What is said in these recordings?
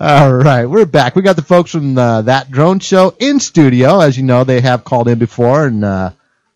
All right, we're back. We got the folks from That Drone Show in studio. As you know, they have called in before, and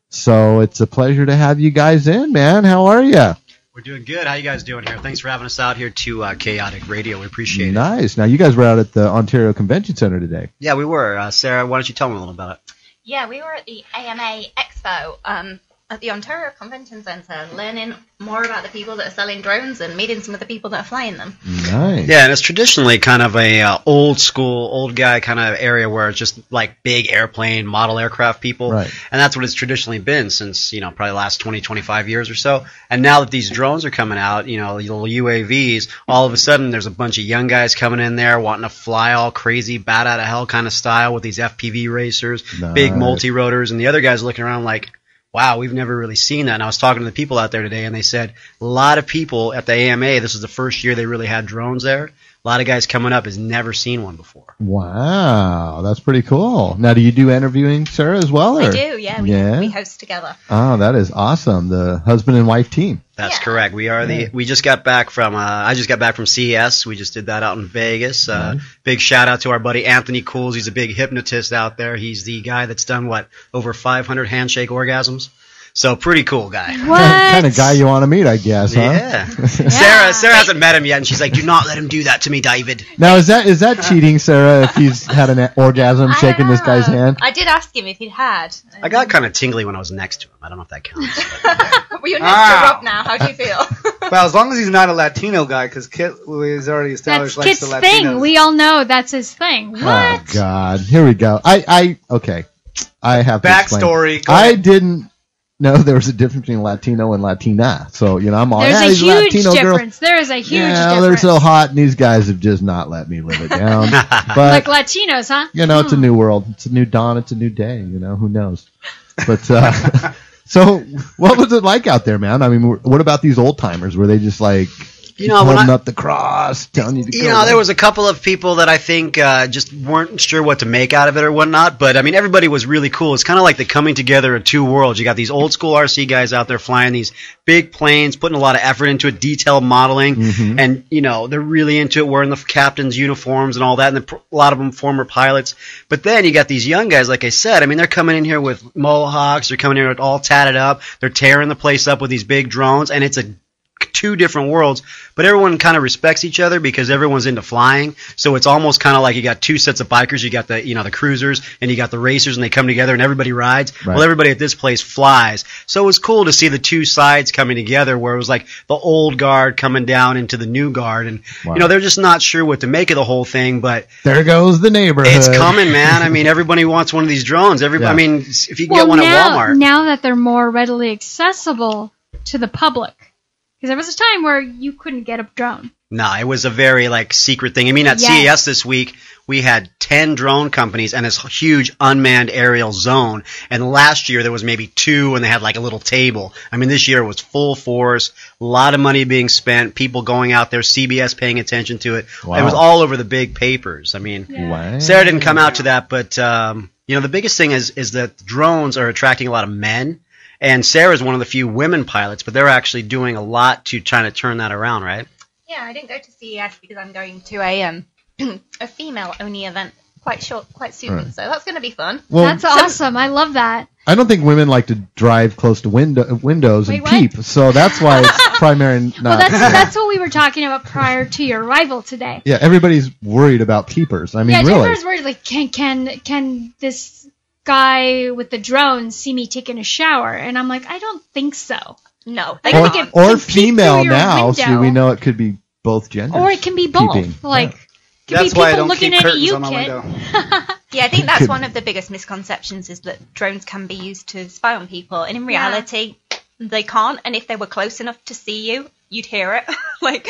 so it's a pleasure to have you guys in, man. How are you? We're doing good. How you guys doing here? Thanks for having us out here to Chaotic Radio. We appreciate it. Nice. Now, you guys were out at the Ontario Convention Center today. Yeah, we were. Sarah, why don't you tell me a little about it? Yeah, we were at the AMA Expo at the Ontario Convention Centre, learning more about the people that are selling drones and meeting some of the people that are flying them. Nice. Yeah, and it's traditionally kind of a old school, old guy kind of area where it's just like big airplane, model aircraft people. Right. And that's what it's traditionally been since, probably the last 20, 25 years or so. And now that these drones are coming out, little UAVs, all of a sudden there's a bunch of young guys coming in there wanting to fly all crazy, bat out of hell kind of style with these FPV racers, big multi-rotors, and the other guys looking around like, wow, we've never really seen that. And I was talking to the people out there today, and they said a lot of people at the AMA, this is the first year they really had drones there. A lot of guys coming up has never seen one before. Wow, that's pretty cool. Now, do you do interviewing, Sarah, as well? I do, yeah. We host together. Oh, that is awesome. The husband and wife team. That's correct. We are we just got back from I just got back from CES. We just did that out in Vegas. Big shout out to our buddy Anthony Cools. He's a big hypnotist out there. He's the guy that's done over 500 handshake orgasms. So pretty cool guy. What? Kind of guy you want to meet, I guess, huh? Yeah. Sarah hasn't met him yet, and she's like, "Do not let him do that to me, David." Now, is that cheating, Sarah? If he's had an orgasm shaking this guy's hand? I did ask him if he'd had. I got kind of tingly when I was next to him. I don't know if that counts. Well, you're next to Rob now. How do you feel? Well, as long as he's not a Latino guy, because Kit is already established that's likes Kit's the Latinos. thing. We all know that's his thing. What? Oh, God. Here we go. Okay. I have to Backstory. explain. I didn't know there was a difference between Latino and Latina. So, I'm all, There's a these huge Latino difference. girls. There is a huge Yeah, difference. they're so hot, and these guys have just not let me live it down. But, like Latinos, huh? it's a new world. It's a new dawn. It's a new day. Who knows? But, so what was it like out there, man? I mean, what about these old timers? Were they just like, holding up the cross, telling you to go? There was a couple of people that I think just weren't sure what to make out of it or whatnot. But, I mean, everybody was really cool. It's kind of like the coming together of two worlds. You got these old school RC guys out there flying these big planes, putting a lot of effort into it, detailed modeling. Mm-hmm. And, they're really into it, wearing the captain's uniforms and all that. And a lot of them former pilots. But then you got these young guys, like I said. I mean, they're coming in here with mohawks. They're coming in here all tatted up. They're tearing the place up with these big drones. And it's two different worlds, but everyone kind of respects each other because everyone's into flying. So it's almost kind of like you got two sets of bikers. You got the cruisers and you got the racers, and they come together and everybody rides. Right. Well, everybody at this place flies. So it was cool to see the two sides coming together, where it was like the old guard coming down into the new guard, and they're just not sure what to make of the whole thing. But there goes the neighborhood. It's coming, man. I mean, everybody wants one of these drones. I mean, if you can get one at Walmart now that they're more readily accessible to the public. Because there was a time where you couldn't get a drone. No, it was a very secret thing. I mean, at CES this week, we had 10 drone companies and this huge unmanned aerial zone. And last year there was maybe 2, and they had a little table. I mean, this year it was full force, a lot of money being spent, people going out there, CBS paying attention to it. Wow. It was all over the big papers. I mean, Sarah didn't come out to that, but the biggest thing is that drones are attracting a lot of men. And Sarah's one of the few women pilots, but they're actually doing a lot to try to turn that around, right? Yeah, I didn't go to CES because I'm going to a female-only event quite soon, so that's going to be fun. Well, that's awesome. I love that. I don't think women like to drive close to windows and peep, so that's why it's primary not. Well, that's what we were talking about prior to your arrival today. Yeah, everybody's worried about peepers. I mean, really. Jennifer's worried, can this guy with the drone see me taking a shower? And I'm like, I don't think so. No. Or female now, so we know it could be both genders. Or it can be both. Peeping. Could be people looking at you, kid. Yeah, I think that's one of the biggest misconceptions, is that drones can be used to spy on people. And in reality, they can't. And if they were close enough to see you, you'd hear it. But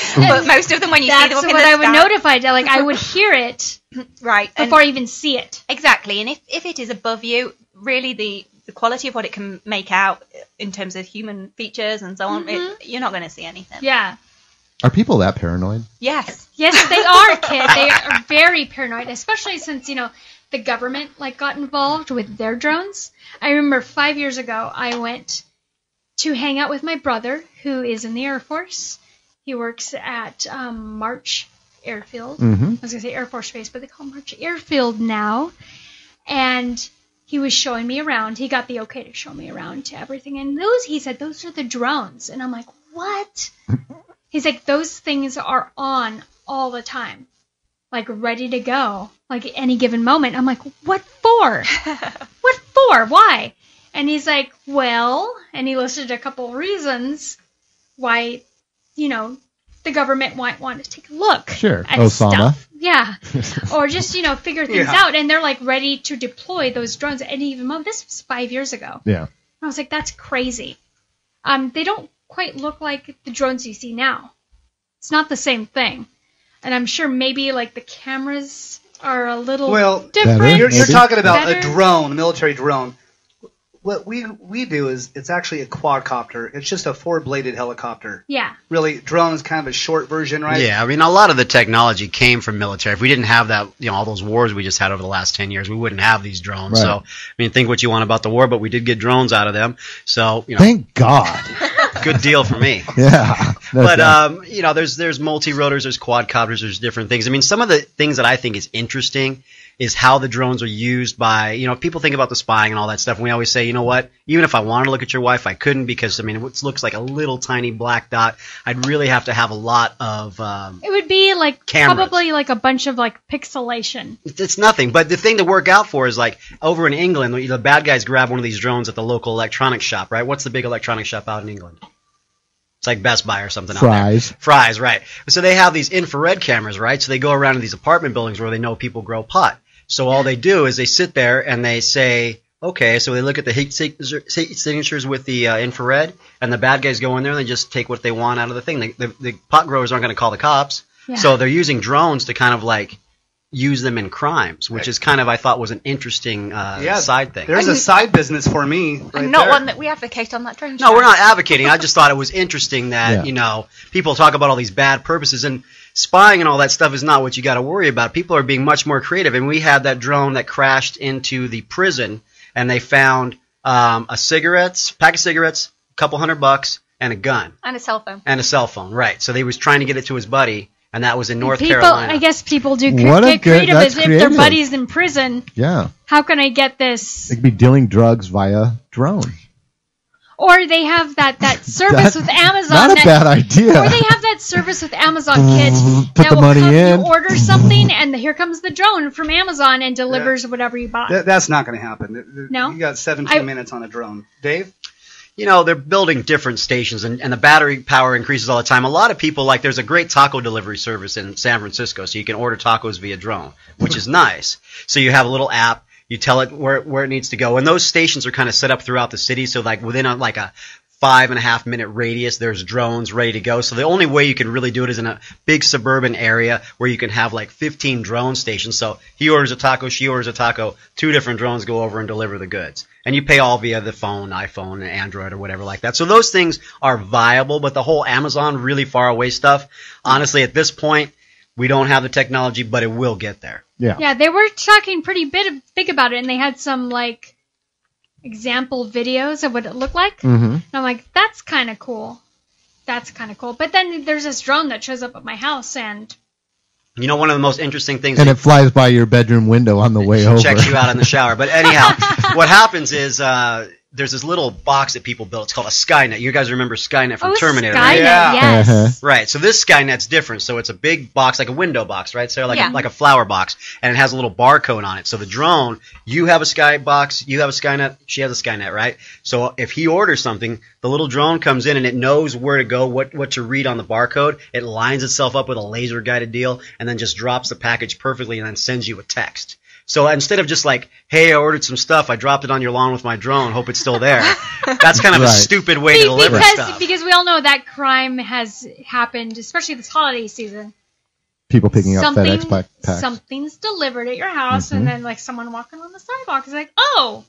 most of them, when you see them up in the sky, that's what I would notify. I would hear it before I even see it. Exactly. And if it is above you, really the quality of what it can make out in terms of human features and so on, you're not going to see anything. Yeah. Are people that paranoid? Yes. Yes, they are, kid. They are very paranoid, especially since, the government got involved with their drones. I remember 5 years ago, I went to hang out with my brother, who is in the Air Force. He works at March Airfield. Mm-hmm. I was going to say Air Force Base, but they call March Airfield now. And he was showing me around. He got the okay to show me around to everything. And he said, those are the drones. And I'm like, what? He's like, those things are on all the time. Like, ready to go. Like, any given moment. I'm like, what for? What for? Why? And he's like, well, and he listed a couple reasons why, the government might want to take a look Sure. at Osama. stuff. Yeah. Or just, figure things out. And they're, like, ready to deploy those drones at any given moment. This was 5 years ago. Yeah. I was like, that's crazy. They don't quite look like the drones you see now. It's not the same thing. And I'm sure maybe, like, the cameras are a little different. Better, You're talking about Better. a drone, a military drone. What we do is it's actually a quadcopter. It's just a 4-bladed helicopter. Yeah. Really, drone is kind of a short version, right? Yeah, I mean, a lot of the technology came from military. If we didn't have that, all those wars we just had over the last 10 years, we wouldn't have these drones. Right. So, I mean, think what you want about the war, but we did get drones out of them. So, Thank God. good deal for me. Yeah. But there's multi-rotors, there's quadcopters, there's different things. I mean, some of the things that I think is interesting is how the drones are used by, people think about the spying and all that stuff. And we always say, you know what, even if I wanted to look at your wife, I couldn't because, I mean, it looks like a little tiny black dot. I'd really have to have a lot of It would be like cameras. probably like a bunch of like pixelation. It's nothing. But the thing to work out for is like over in England, the bad guys grab one of these drones at the local electronics shop, right? What's the big electronics shop out in England? It's like Best Buy or something out there. Fry's, right. So they have these infrared cameras, right? So they go around to these apartment buildings where they know people grow pot. So all they do is they sit there and they say, okay, so they look at the heat signatures with the infrared, and the bad guys go in there and they just take what they want out of the thing. The pot growers aren't going to call the cops. Yeah. So they're using drones to kind of like use them in crimes, which is kind of, I thought, was an interesting side thing. There's a side business for me right and not there. one that we advocate on that drone show. No, we're not advocating. I just thought it was interesting that, people talk about all these bad purposes, and spying and all that stuff is not what you got to worry about. People are being much more creative, and we had that drone that crashed into the prison, and they found pack of cigarettes, a couple $100, and a gun. And a cell phone. And a cell phone, right. So they was trying to get it to his buddy, and that was in North Carolina. Carolina. I guess people do get creative as if their buddy's in prison. Yeah. How can I get this? They could be dealing drugs via drone. Or they have that service with Amazon. Not a bad idea. Or they have that service with Amazon Kids Put that the will money come, in. you order something, and here comes the drone from Amazon and delivers whatever you bought. That's not going to happen. No? You got 17 minutes on a drone. Dave? They're building different stations, and the battery power increases all the time. A lot of people, like, there's a great taco delivery service in San Francisco, so you can order tacos via drone, which is nice. So you have a little app. You tell it where it needs to go. And those stations are kind of set up throughout the city, so like within a 5.5 minute radius, there's drones ready to go. So the only way you can really do it is in a big suburban area where you can have like 15 drone stations. So he orders a taco, she orders a taco, 2 different drones go over and deliver the goods. And you pay all via the phone, iPhone, Android, or whatever like that. So those things are viable, but the whole Amazon really far away stuff, honestly, at this point, we don't have the technology, but it will get there. Yeah. Yeah, they were talking pretty big about it, and they had some like example videos of what it looked like. Mm-hmm. And I'm like, that's kind of cool. That's kind of cool. But then there's this drone that shows up at my house, and one of the most interesting things. And it flies by your bedroom window on the way over. Checks you out in the shower. But anyhow, what happens is there's this little box that people built. It's called a Skynet. You guys remember Skynet from Terminator, Skynet, right? Yeah. Yes. Uh-huh. Right. So this Skynet's different. So it's a big box, like a window box, right? So like a flower box, and it has a little barcode on it. So the drone, you have a Sky box, you have a Skynet, she has a Skynet, right? So if he orders something, the little drone comes in and it knows where to go, what to read on the barcode. It lines itself up with a laser guided deal, and then just drops the package perfectly, and then sends you a text. So instead of just like, hey, I ordered some stuff, I dropped it on your lawn with my drone, hope it's still there. That's kind of a stupid way to deliver stuff. Because we all know that crime has happened, especially this holiday season. People picking up FedEx packs. Something's delivered at your house, and then like someone walking on the sidewalk is like, oh,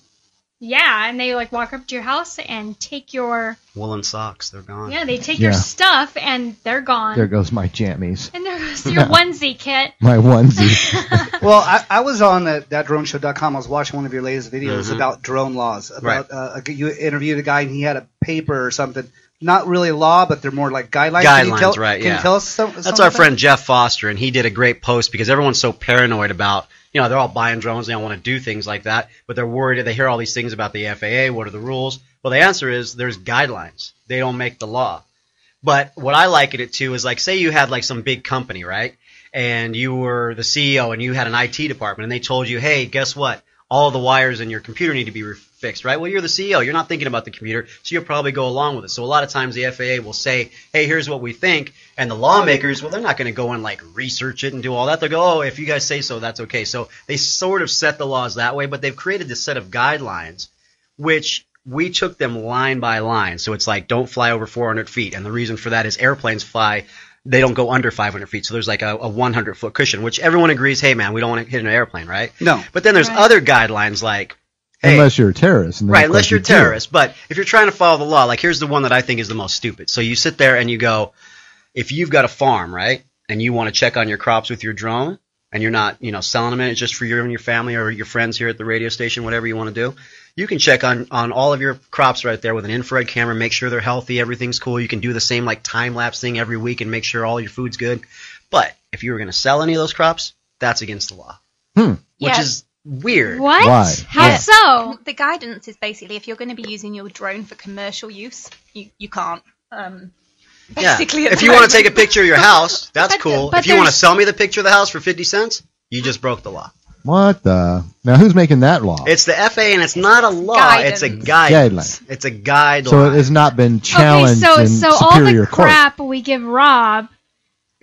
yeah, and they like walk up to your house and take your woolen socks, they're gone. Yeah, they take your stuff and they're gone. There goes my jammies. And there goes your onesie, Kit. My onesie. Well, I was on thatdroneshow.com. I was watching one of your latest videos about drone laws. About you interviewed a guy and he had a paper or something not really law, but they're more like guidelines. Guidelines, right? Can you tell us something? That's our friend Jeff Foster, and he did a great post because everyone's so paranoid about, they're all buying drones, they don't want to do things like that, but they're worried. They hear all these things about the FAA. What are the rules? Well, the answer is there's guidelines. They don't make the law. But what I liken it to is like, say you had like some big company, right? And you were the CEO and you had an IT department and they told you, hey, guess what? All the wires in your computer need to be fixed, right? Well, you're the CEO. You're not thinking about the computer, so you'll probably go along with it. So a lot of times the FAA will say, hey, here's what we think. And the lawmakers, well, they're not going to go and like research it and do all that. They'll go, oh, if you guys say so, that's okay. So they sort of set the laws that way, but they've created this set of guidelines, which we took them line by line. So it's like, don't fly over 400 feet. And the reason for that is airplanes fly, they don't go under 500 feet. So there's like a 100-foot cushion, which everyone agrees, hey, man, we don't want to hit an airplane, right? No. But then there's other guidelines like, hey, unless you're a terrorist. And right, unless you're a terrorist. But if you're trying to follow the law, like here's the one that I think is the most stupid. So you sit there and you go, if you've got a farm, right, and you want to check on your crops with your drone, and you're not, selling them in, it's just for you and your family or your friends here at the radio station, whatever you want to do, you can check on all of your crops right there with an infrared camera, make sure they're healthy, everything's cool. You can do the same like time-lapse thing every week and make sure all your food's good. But if you were going to sell any of those crops, that's against the law. Which is weird. What? Why? How so? The guidance is basically if you're going to be using your drone for commercial use, you can't. Basically, if you want to take a picture of your house, that's cool. but If you want to sell me the picture of the house for 50 cents, you just broke the law. What the? Now, who's making that law? It's the FAA, and it's not a law. Guidance. It's a guidance. It's a guideline. So it has not been challenged in so all Superior the Court. crap we give Rob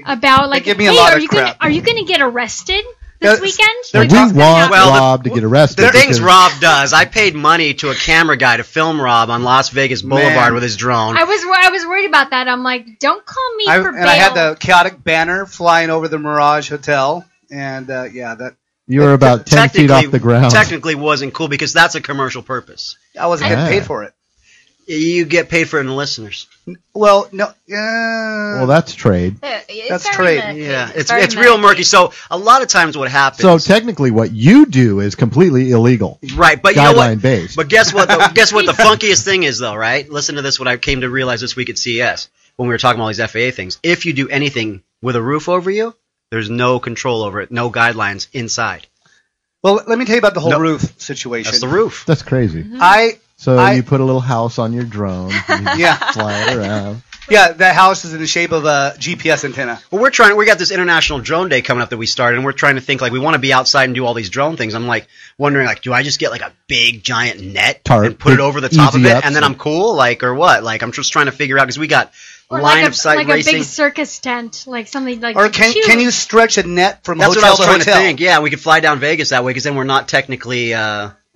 about like, give me a hey, lot are of you crap. are you going to get arrested this weekend? We Like, what's gonna want happen? Rob to get arrested. The things because- Rob does, I paid money to a camera guy to film Rob on Las Vegas Boulevard Man. with his drone. I was worried about that. I'm like, don't call me for bail. And I had the chaotic banner flying over the Mirage Hotel, and that You were about 10 feet off the ground. Technically wasn't cool because that's a commercial purpose. I wasn't getting paid for it. You get paid for it in the listeners. Well, no. Well, that's trade. That's very trade. murky. Yeah, it's very real murky. So a lot of times what happens. So technically, what you do is completely illegal. Right, but you know what? Guideline based. But guess what? Guess what the funkiest thing is, though, right? Listen to this. What I came to realize this week at CES when we were talking about all these FAA things. If you do anything with a roof over you, there's no control over it, no guidelines inside. Well, let me tell you about the whole roof situation. That's the roof. That's crazy. I You put a little house on your drone. You fly it around. Yeah, that house is in the shape of a GPS antenna. Well, we got this International Drone Day coming up that we started, and we're trying to think, like, we want to be outside and do all these drone things. I'm, like, wondering, like, do I just get, like, a big, giant net Tarp, and put it over the top of easy it, ups. and then I'm cool? Like, or what? Like, I'm just trying to figure out, because we got Or line of sight like racing. a big circus tent, like something like. Or can you stretch a net from That's hotel what I was to trying hotel? to think. Yeah, we could fly down Vegas that way, because then we're not technically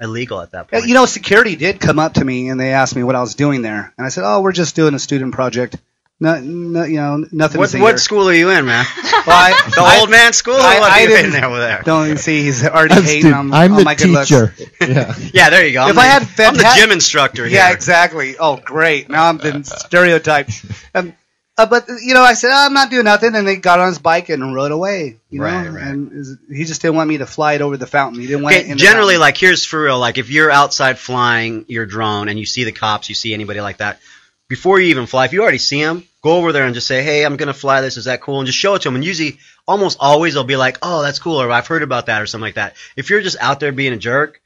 illegal at that point. You know, security did come up to me and they asked me what I was doing there, and I said, "Oh, we're just doing a student project. No, nothing." What school are you in, man? Well, The old man school? Or what are you in there with there? Don't even see he's already I'm, hating on the my good looks. teacher. Yeah. Yeah, there you go. I'm the gym instructor here. Yeah, exactly. Oh, great. Now I'm been stereotyped. But I said, I'm not doing nothing, and they got on his bike and rode away. Right. And he just didn't want me to fly it over the fountain. He didn't want it in the generally, fountain. like, here's for real. Like, if you're outside flying your drone and you see the cops, you see anybody like that, before you even fly, if you already see them, go over there and just say, hey, I'm going to fly this. Is that cool? And just show it to them. And usually, almost always, they'll be like, oh, that's cool, or I've heard about that, or something like that. If you're just out there being a jerk,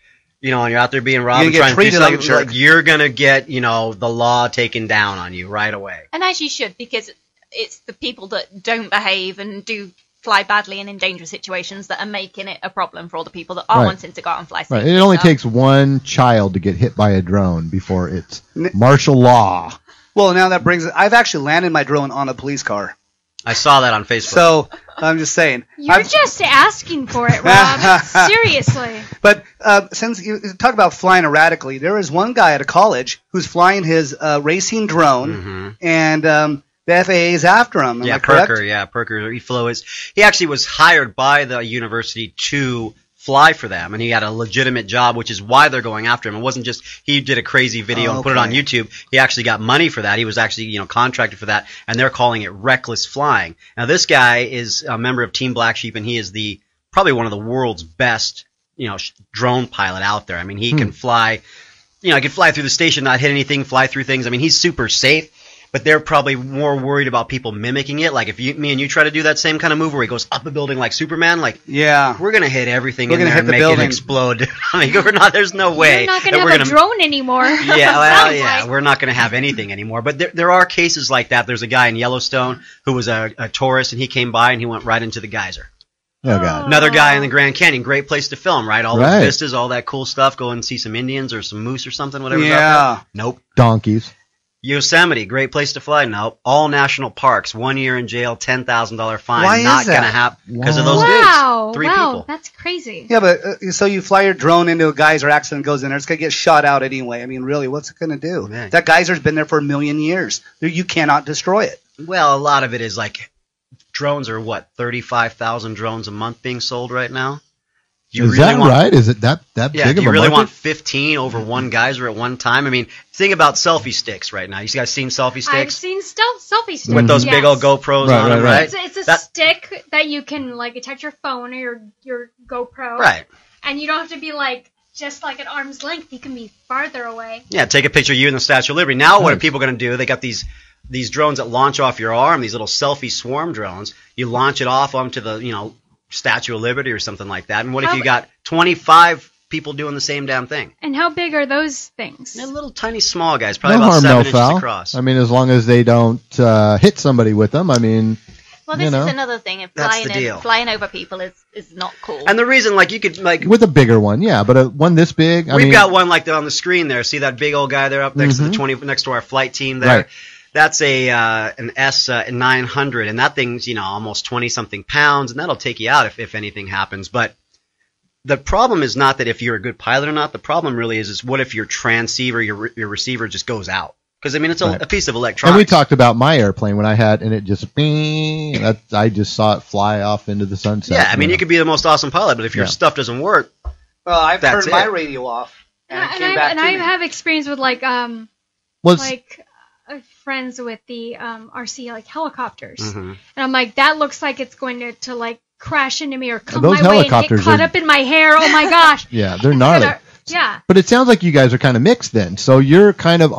and you're out there being robbed and trying to do something, like, you're going to get, the law taken down on you right away. And as you should, because it's the people that don't behave and do fly badly and in dangerous situations that are making it a problem for all the people that are wanting to go out and fly safely. Right. It only takes one child to get hit by a drone before it's martial law. Well, now that brings it. I've actually landed my drone on a police car. I saw that on Facebook. So I'm just saying. You're just asking for it, Rob. Seriously. But since you talk about flying erratically, there is one guy at a college who's flying his racing drone, and the FAA is after him. Am I correct? Perker. He actually was hired by the university to fly for them, and he had a legitimate job, which is why they're going after him. It wasn't just he did a crazy video and put it on YouTube. He actually got money for that. He was actually contracted for that, and they're calling it reckless flying. Now this guy is a member of Team Black Sheep, and he is probably one of the world's best drone pilot out there. I mean, he can fly. He can fly through the station, not hit anything, fly through things. I mean, he's super safe. but they're probably more worried about people mimicking it. Like if me and you try to do that same kind of move where he goes up a building like Superman, like we're gonna hit everything in there and make it explode. I mean, we're not. There's no way you're not gonna have a drone anymore. Yeah, well, yeah, we're not gonna have anything anymore. But there are cases like that. There's a guy in Yellowstone who was a tourist, and he came by and he went right into the geyser. Oh, God. Another guy in the Grand Canyon, great place to film, right? All those vistas, all that cool stuff. Go and see some Indians or some moose or something, whatever's out there. Nope. Donkeys. Yosemite, great place to fly. Nope. All national parks, 1 year in jail, $10,000 fine. Why not is that? Gonna happen because of those dudes. 3 people. That's crazy. Yeah, but so you fly your drone into a geyser, accident goes in there, it's gonna get shot out anyway. I mean, really, what's it gonna do? Man. That geyser's been there for 1 million years. You cannot destroy it. Well, a lot of it is like drones are 35,000 drones a month being sold right now. Is that right? Is it that big of a market? Do you really want 15 over one geyser at one time? I mean, think about selfie sticks right now. You guys seen selfie sticks? I've seen selfie sticks. With those big old GoPros on them, right? It's a stick that you can like attach your phone or your GoPro. Right. And you don't have to be like just like at arm's length. You can be farther away. Yeah, take a picture of you in the Statue of Liberty. Now what are people going to do? They got these drones that launch off your arm, these little selfie swarm drones. You launch it off onto the, Statue of Liberty or something like that. And what if you got 25 people doing the same damn thing? And how big are those things? They're little tiny small guys, probably about 7 inches across. I mean, as long as they don't hit somebody with them, I mean... Well, this is another thing. If flying over people is not cool. And the reason, you could, with a bigger one, yeah, but one this big... We've got one like that on the screen there. See that big old guy there up next to next to our flight team there? Right. That's an S900, and that thing's almost 20-something pounds, and that'll take you out if anything happens. But the problem is not that if you're a good pilot or not. The problem really is what if your transceiver, your receiver just goes out? Because, I mean, it's a piece of electronics. And we talked about my airplane when I had, and it just, I just saw it fly off into the sunset. Yeah, I mean, you could be the most awesome pilot, but if your stuff doesn't work, well, I've turned my radio off, and it came back to me. I have experience with friends with the RC helicopters, and I'm like, that looks like it's going to crash into me or come my way and get caught up in my hair. Oh my gosh! Yeah, they're gnarly. Yeah. But it sounds like you guys are kind of mixed then. So you're kind of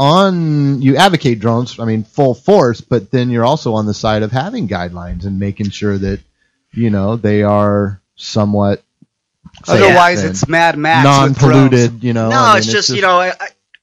you advocate drones, I mean, full force, but then you're also on the side of having guidelines and making sure that, they are somewhat otherwise it's Mad Max non-polluted, No, it's just,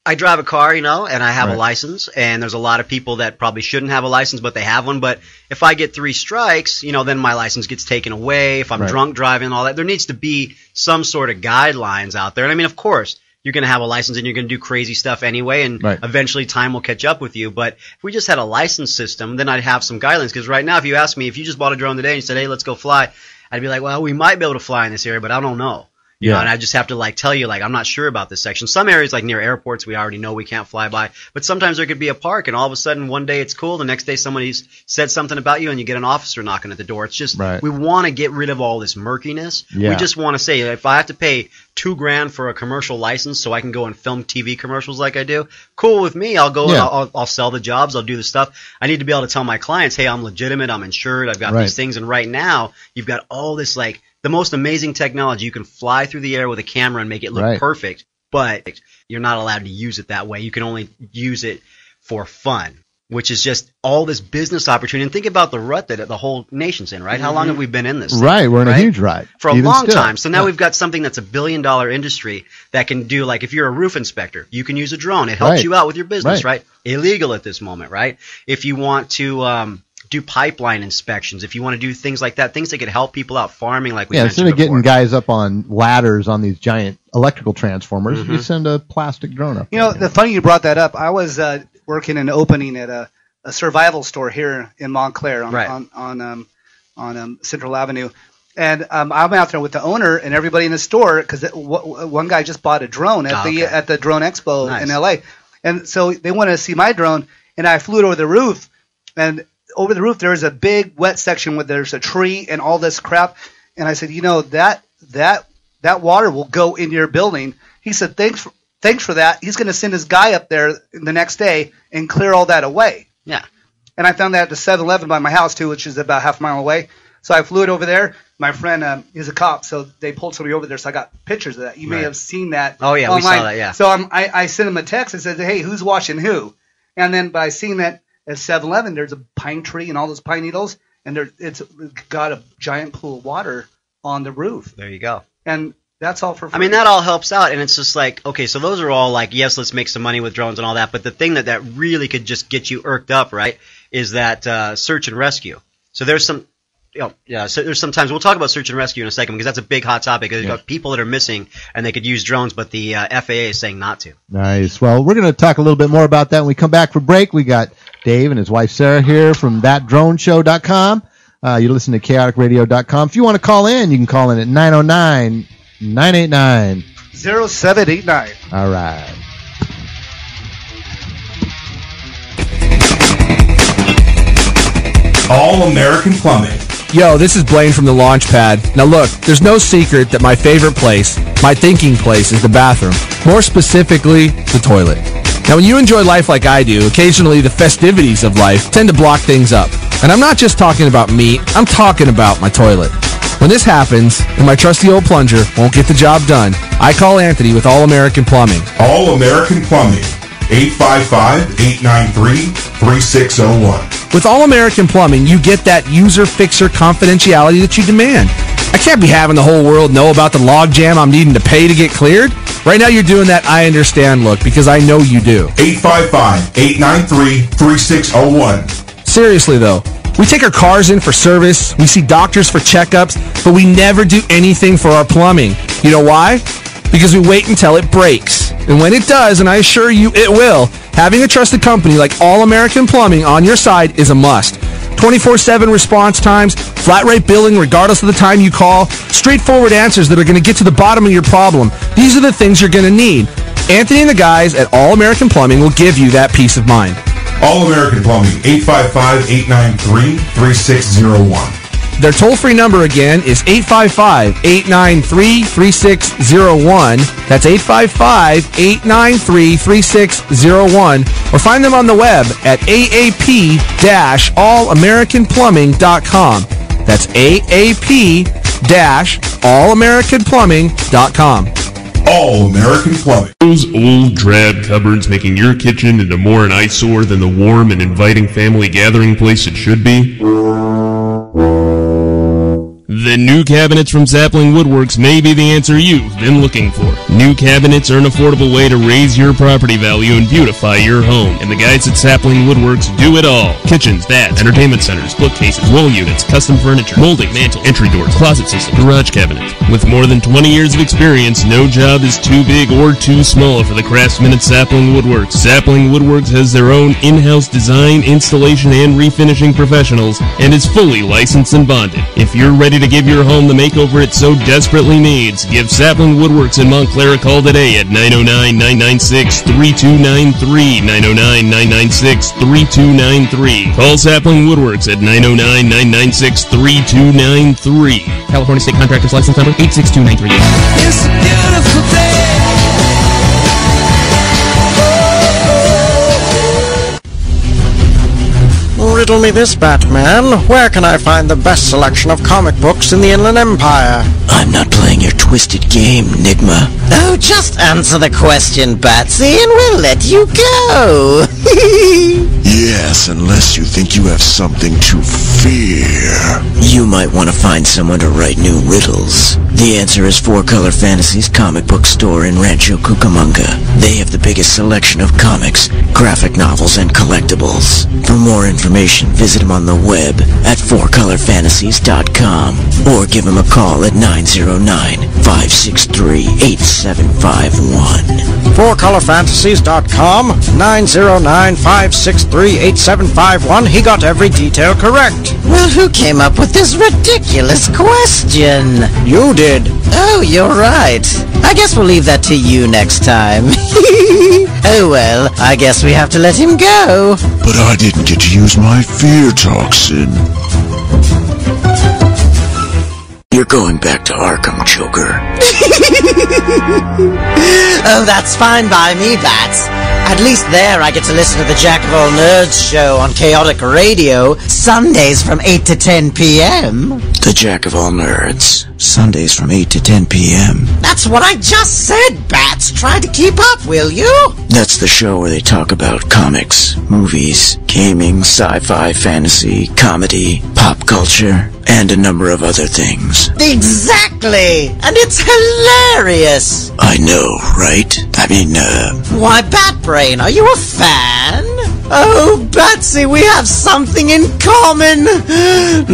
I drive a car, and I have a license, and there's a lot of people that probably shouldn't have a license, but they have one. But if I get 3 strikes, then my license gets taken away. If I'm drunk driving, all that, there needs to be some sort of guidelines out there. And I mean, of course, you're going to have a license and you're going to do crazy stuff anyway, and eventually time will catch up with you. But if we just had a license system, then I'd have some guidelines. Because right now, if you ask me, if you just bought a drone today and you said, hey, let's go fly, I'd be like, well, we might be able to fly in this area, but I don't know. You know, and I just have to tell you, I'm not sure about this section. Some areas, near airports, we already know we can't fly by. But sometimes there could be a park, and all of a sudden, one day it's cool, the next day somebody's said something about you, and you get an officer knocking at the door. It's just, we want to get rid of all this murkiness. Yeah. We just want to say, if I have to pay $2,000 for a commercial license so I can go and film TV commercials like I do, cool with me. I'll go and I'll sell the jobs. I'll do the stuff. I need to be able to tell my clients, hey, I'm legitimate. I'm insured. I've got these things. And right now, you've got all this, the most amazing technology. You can fly through the air with a camera and make it look perfect, but you're not allowed to use it that way. You can only use it for fun, which is just all this business opportunity. And think about the rut that the whole nation's in, right? How long have we been in this thing? Right, we're in a huge rut. For a long time. So now we've got something that's $1 billion industry that can do, if you're a roof inspector, you can use a drone. It helps you out with your business, right? Illegal at this moment, right? If you want to do pipeline inspections, if you want to do things like that, things that could help people out farming, like we mentioned instead of getting guys up on ladders on these giant electrical transformers, you send a plastic drone up. The funny you brought that up, I was working an opening at a survival store here in Montclair on Central Avenue, and I'm out there with the owner and everybody in the store because one guy just bought a drone at the Drone Expo in LA, and so they wanted to see my drone, and I flew it over the roof, and over the roof there's a big wet section where there's a tree and all this crap, and I said, that water will go in your building. He said, thanks for that. He's going to send his guy up there the next day and clear all that away. Yeah. And I found that at the 7-Eleven by my house too, which is about half a mile away. So I flew it over there. My friend is a cop, so they pulled somebody over there, so I got pictures of that. You may have seen that. Oh yeah, online. We saw that. Yeah. So I sent him a text and said, hey, who's watching who? And then by seeing that at 7-Eleven, there's a pine tree and all those pine needles, and it's got a giant pool of water on the roof. There you go. And that's all for free. I mean, that all helps out, and it's just like, okay, so those are all like, yes, let's make some money with drones and all that, but the thing that really could just get you irked up, right, is that search and rescue. So there's some, so there's sometimes, we'll talk about search and rescue in a second, because that's a big hot topic. There's got people that are missing, and they could use drones, but the FAA is saying not to. Nice. Well, we're going to talk a little bit more about that when we come back for break. We got Dave and his wife Sarah here from thatdroneshow.com. You listen to chaoticradio.com. If you want to call in, you can call in at 909-989-0789. All right. All American Plumbing. Yo, this is Blaine from the Launchpad. Now look, there's no secret that my favorite place, my thinking place, is the bathroom. More specifically, the toilet. Now when you enjoy life like I do, occasionally the festivities of life tend to block things up. And I'm not just talking about meat, I'm talking about my toilet. When this happens, and my trusty old plunger won't get the job done, I call Anthony with All American Plumbing. All American Plumbing. 855-893-3601. With All American Plumbing, you get that user-fixer confidentiality that you demand. I can't be having the whole world know about the logjam I'm needing to pay to get cleared. Right now you're doing that I understand look, because I know you do. 855-893-3601. Seriously though, we take our cars in for service, we see doctors for checkups, but we never do anything for our plumbing. You know why? Because we wait until it breaks. And when it does, and I assure you it will, having a trusted company like All American Plumbing on your side is a must. 24/7 response times, flat rate billing regardless of the time you call, straightforward answers that are going to get to the bottom of your problem. These are the things you're going to need. Anthony and the guys at All American Plumbing will give you that peace of mind. All American Plumbing, 855-893-3601. Their toll-free number again is 855-893-3601. That's 855-893-3601. Or find them on the web at aap-allamericanplumbing.com. That's aap-allamericanplumbing.com. All American Plumbing. Those old drab cupboards making your kitchen into more an eyesore than the warm and inviting family gathering place it should be? The new cabinets from Sapling Woodworks may be the answer you've been looking for. New cabinets are an affordable way to raise your property value and beautify your home. And the guys at Sapling Woodworks do it all. Kitchens, baths, entertainment centers, bookcases, wall units, custom furniture, molding, mantle, entry doors, closet systems, garage cabinets. With more than 20 years of experience, no job is too big or too small for the craftsmen at Sapling Woodworks. Sapling Woodworks has their own in-house design, installation, and refinishing professionals and is fully licensed and bonded. If you're ready to give your home the makeover it so desperately needs, give Sapling Woodworks in Montclair a call today at 909-996-3293, 909-996-3293. Call Sapling Woodworks at 909-996-3293. California State Contractors License Number 86293. It's a beautiful day. Riddle me this, Batman. Where can I find the best selection of comic books in the Inland Empire? I'm not playing your twisted game, Nigma. Oh, just answer the question, Batsy, and we'll let you go. Yes, unless you think you have something to fear. You might want to find someone to write new riddles. The answer is Four Color Fantasies comic book store in Rancho Cucamonga. They have the biggest selection of comics, graphic novels, and collectibles. For more information, visit them on the web at fourcolorfantasies.com or give them a call at 909-563-8751. fourcolorfantasies.com, 909-563-8751. He got every detail correct. Well, who came up with this ridiculous question? You did. Oh, you're right. I guess we'll leave that to you next time. Oh well, I guess we have to let him go. But I didn't get to use my fear toxin. You're going back to Arkham, Joker. Oh, that's fine by me, Bats. At least there I get to listen to the Jack of All Nerds show on Chaotic Radio, Sundays from 8 to 10 p.m. The Jack of All Nerds. Sundays from 8 to 10 p.m. That's what I just said, Bats. Try to keep up, will you? That's the show where they talk about comics, movies, gaming, sci-fi, fantasy, comedy, pop culture, and a number of other things. Exactly! And it's hilarious! I know, right? Why, Batbrain, are you a fan? Oh, Batsy, we have something in common!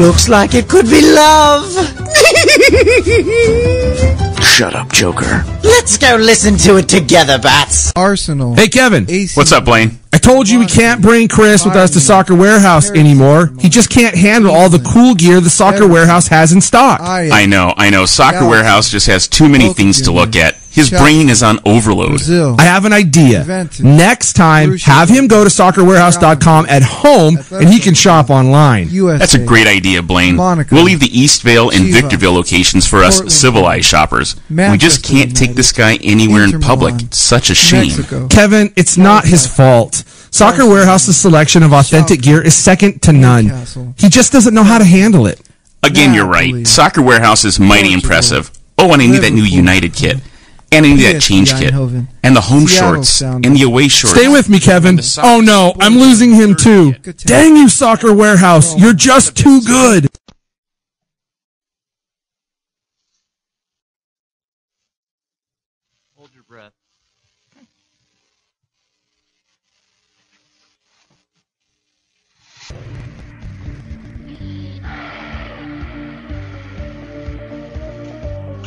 Looks like it could be love! Shut up, Joker. Let's go listen to it together, Bats. Arsenal. Hey, Kevin. What's up, Blaine? I told you we can't bring Chris with us to Soccer Warehouse anymore. He just can't handle all the cool gear the Soccer Warehouse has in stock. I know. Soccer Warehouse just has too many things to look at. His brain is on overload. I have an idea. Next time, have him go to soccerwarehouse.com at home, and he can shop online. That's a great idea, Blaine. We'll leave the Eastvale and Victorville locations for us civilized shoppers. We just can't take this guy anywhere in public. It's such a shame. Kevin, it's not his fault. Soccer Warehouse's selection of authentic gear is second to none. He just doesn't know how to handle it. Again, you're right. Soccer Warehouse is mighty impressive. Oh, and I need that new United kit. And I need that change kit. And the home shorts. And the away shorts. Stay with me, Kevin. Oh no, I'm losing him too. Dang you, Soccer Warehouse. You're just too good. Hold your breath.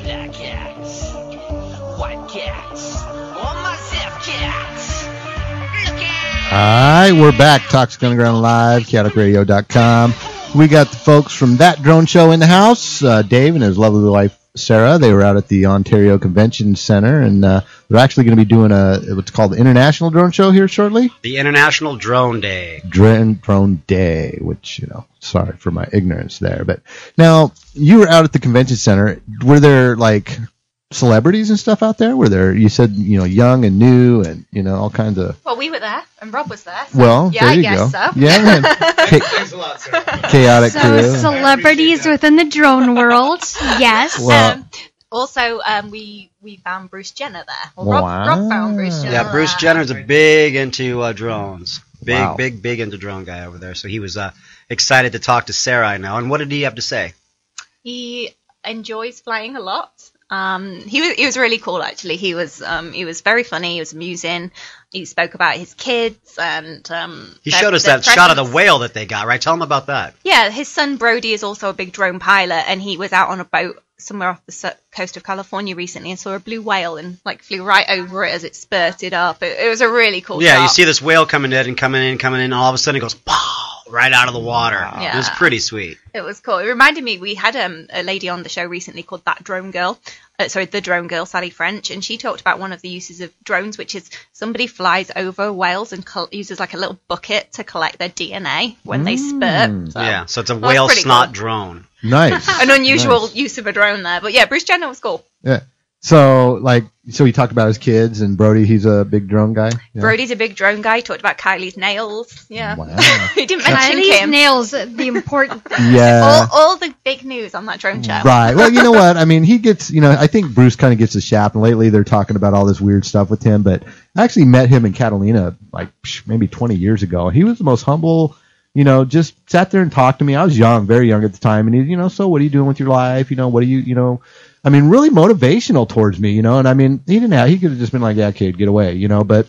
Black cats, white cats, all my zip cats. Look at. All right, we're back. Toxic Underground Live, chaoticradio.com. We got the folks from That Drone Show in the house. Dave and his lovely wife, Sarah. They were out at the Ontario Convention Center, and they're actually going to be doing what's called the International Drone Show here shortly. The International Drone Day. Drone Day, which, sorry for my ignorance there. But now, you were out at the convention center. Were there, celebrities and stuff out there? Were there, you said, young and new and, all kinds of... Well, we were there, and Rob was there. So well, yeah, there you I guess go. so. Yeah, Thanks a lot, Sarah. Chaotic crew. Celebrities within the drone world, yes. Well, also, we found Bruce Jenner there. Well, Wow. Rob found Bruce Jenner. Yeah, Bruce Jenner's a big into drones. Wow. Big into drone guy over there. So he was excited to talk to Sarah, I know. And what did he have to say? He enjoys flying a lot. He was really cool, actually. He was very funny. He was amusing. He spoke about his kids and he showed us that shot of the whale that they got, right? Tell him about that. Yeah, his son Brody is also a big drone pilot, and he was out on a boat somewhere off the coast of California recently and saw a blue whale and flew right over it as it spurted up. It was a really cool shot. You see this whale coming in, and all of a sudden it goes pow right out of the water. Yeah. It was pretty sweet. It was cool. It reminded me, we had a lady on the show recently called The Drone Girl, Sally French, and she talked about one of the uses of drones, which is somebody flies over whales and uses a little bucket to collect their DNA when they spurt. So it's a whale snot drone. Nice. An unusual use of a drone there. But yeah, Bruce Jenner was cool. Yeah. So he talked about his kids, and Brody, he's a big drone guy. Yeah. Brody's a big drone guy. He talked about Kylie's nails. Yeah. Wow. He didn't mention Kylie's Kim. nails, the important thing. Yeah. All the big news on that drone show. Right. Well, you know what? I mean, he gets, I think Bruce kind of gets a shaft, and lately they're talking about all this weird stuff with him, but I actually met him in Catalina maybe 20 years ago. He was the most humble, just sat there and talked to me. I was young, very young at the time, and he, so what are you doing with your life? What do you, really motivational towards me, and I mean, he could have just been like, yeah, kid, get away, but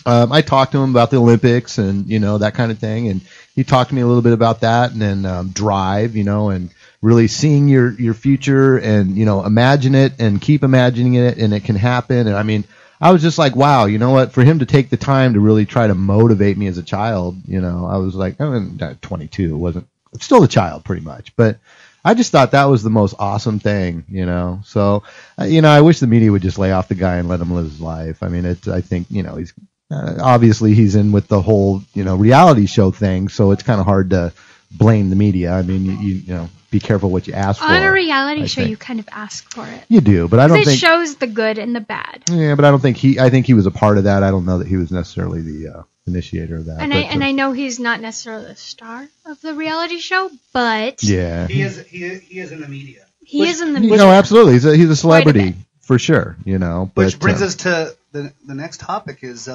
I talked to him about the Olympics and, that kind of thing, and he talked to me a little bit about that, and then drive, and really seeing your future and, imagine it and keep imagining it, and it can happen. And I mean, I was just like, wow, you know what, for him to take the time to really try to motivate me as a child, I was like, 22, wasn't, still a child pretty much, but I just thought that was the most awesome thing, So, I wish the media would just lay off the guy and let him live his life. I mean, I think, he's obviously he's in with the whole, reality show thing, so it's kind of hard to blame the media. I mean, you be careful what you ask for. On a reality show, you kind of ask for it. You do, but I don't think it shows the good and the bad. Yeah, but I don't think I think he was a part of that. I don't know that he was necessarily the initiator of that. And I know he's not necessarily the star of the reality show, but yeah, he is in the media. He is in the media. No, absolutely. He's a celebrity for sure. Which brings us to the next topic is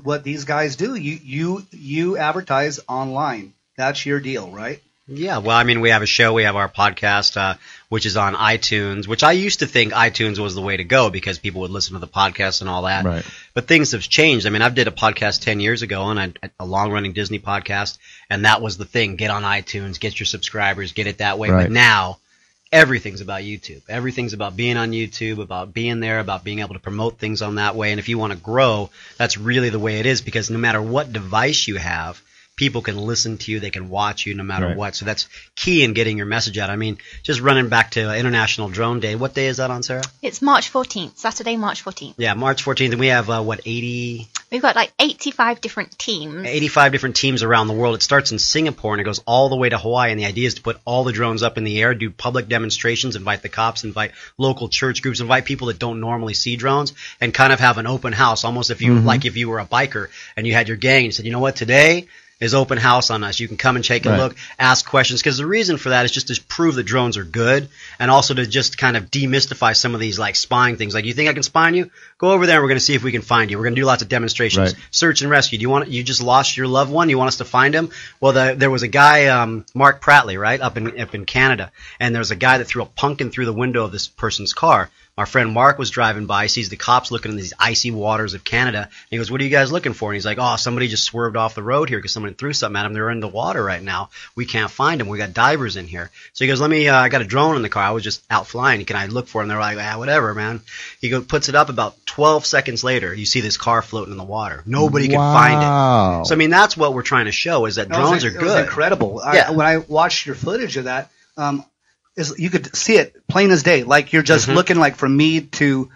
what these guys do. You advertise online. That's your deal, right? Yeah, well, I mean, we have a show, we have our podcast, which is on iTunes, which I used to think iTunes was the way to go because people would listen to the podcast and all that. Right. But things have changed. I mean, I did a podcast 10 years ago, and a long-running Disney podcast, and that was the thing. Get on iTunes, get your subscribers, get it that way. Right. But now, everything's about YouTube. Everything's about being on YouTube, about being there, about being able to promote things on that way. And if you want to grow, that's really the way it is because no matter what device you have, people can listen to you, they can watch you no matter what. So that's key in getting your message out. I mean, just running back to International Drone Day. What day is that on, Sarah? It's March 14th, Saturday, March 14th. Yeah, March 14th. And we have, 80? We've got like 85 different teams. 85 different teams around the world. It starts in Singapore and it goes all the way to Hawaii. And the idea is to put all the drones up in the air, do public demonstrations, invite the cops, invite local church groups, invite people that don't normally see drones, and kind of have an open house. Almost if you if you were a biker and you had your gang and you said, you know what, today is open house on us. You can come and take a look, ask questions, because the reason for that is just to prove that drones are good and also to just kind of demystify some of these like spying things. Like, you think I can spy on you? Go over there and we're going to see if we can find you. We're going to do lots of demonstrations. Search and rescue. You just lost your loved one? You want us to find him? Well, there was a guy, Mark Prattley, right, up in Canada, and there was a guy that threw a pumpkin through the window of this person's car. Our friend Mark was driving by, sees the cops looking in these icy waters of Canada, and he goes, what are you guys looking for? And he's like, oh, somebody just swerved off the road here because somebody threw something at them. They're in the water right now. We can't find them. We got divers in here. So he goes, I got a drone in the car. I was just out flying. Can I look for him? They're like, whatever, man. He puts it up. About 12 seconds later, you see this car floating in the water. Nobody can find it. So, I mean, that's what we're trying to show is that drones are good. It was incredible. When I watched your footage of that, you could see it plain as day. Like, you're just looking like from me to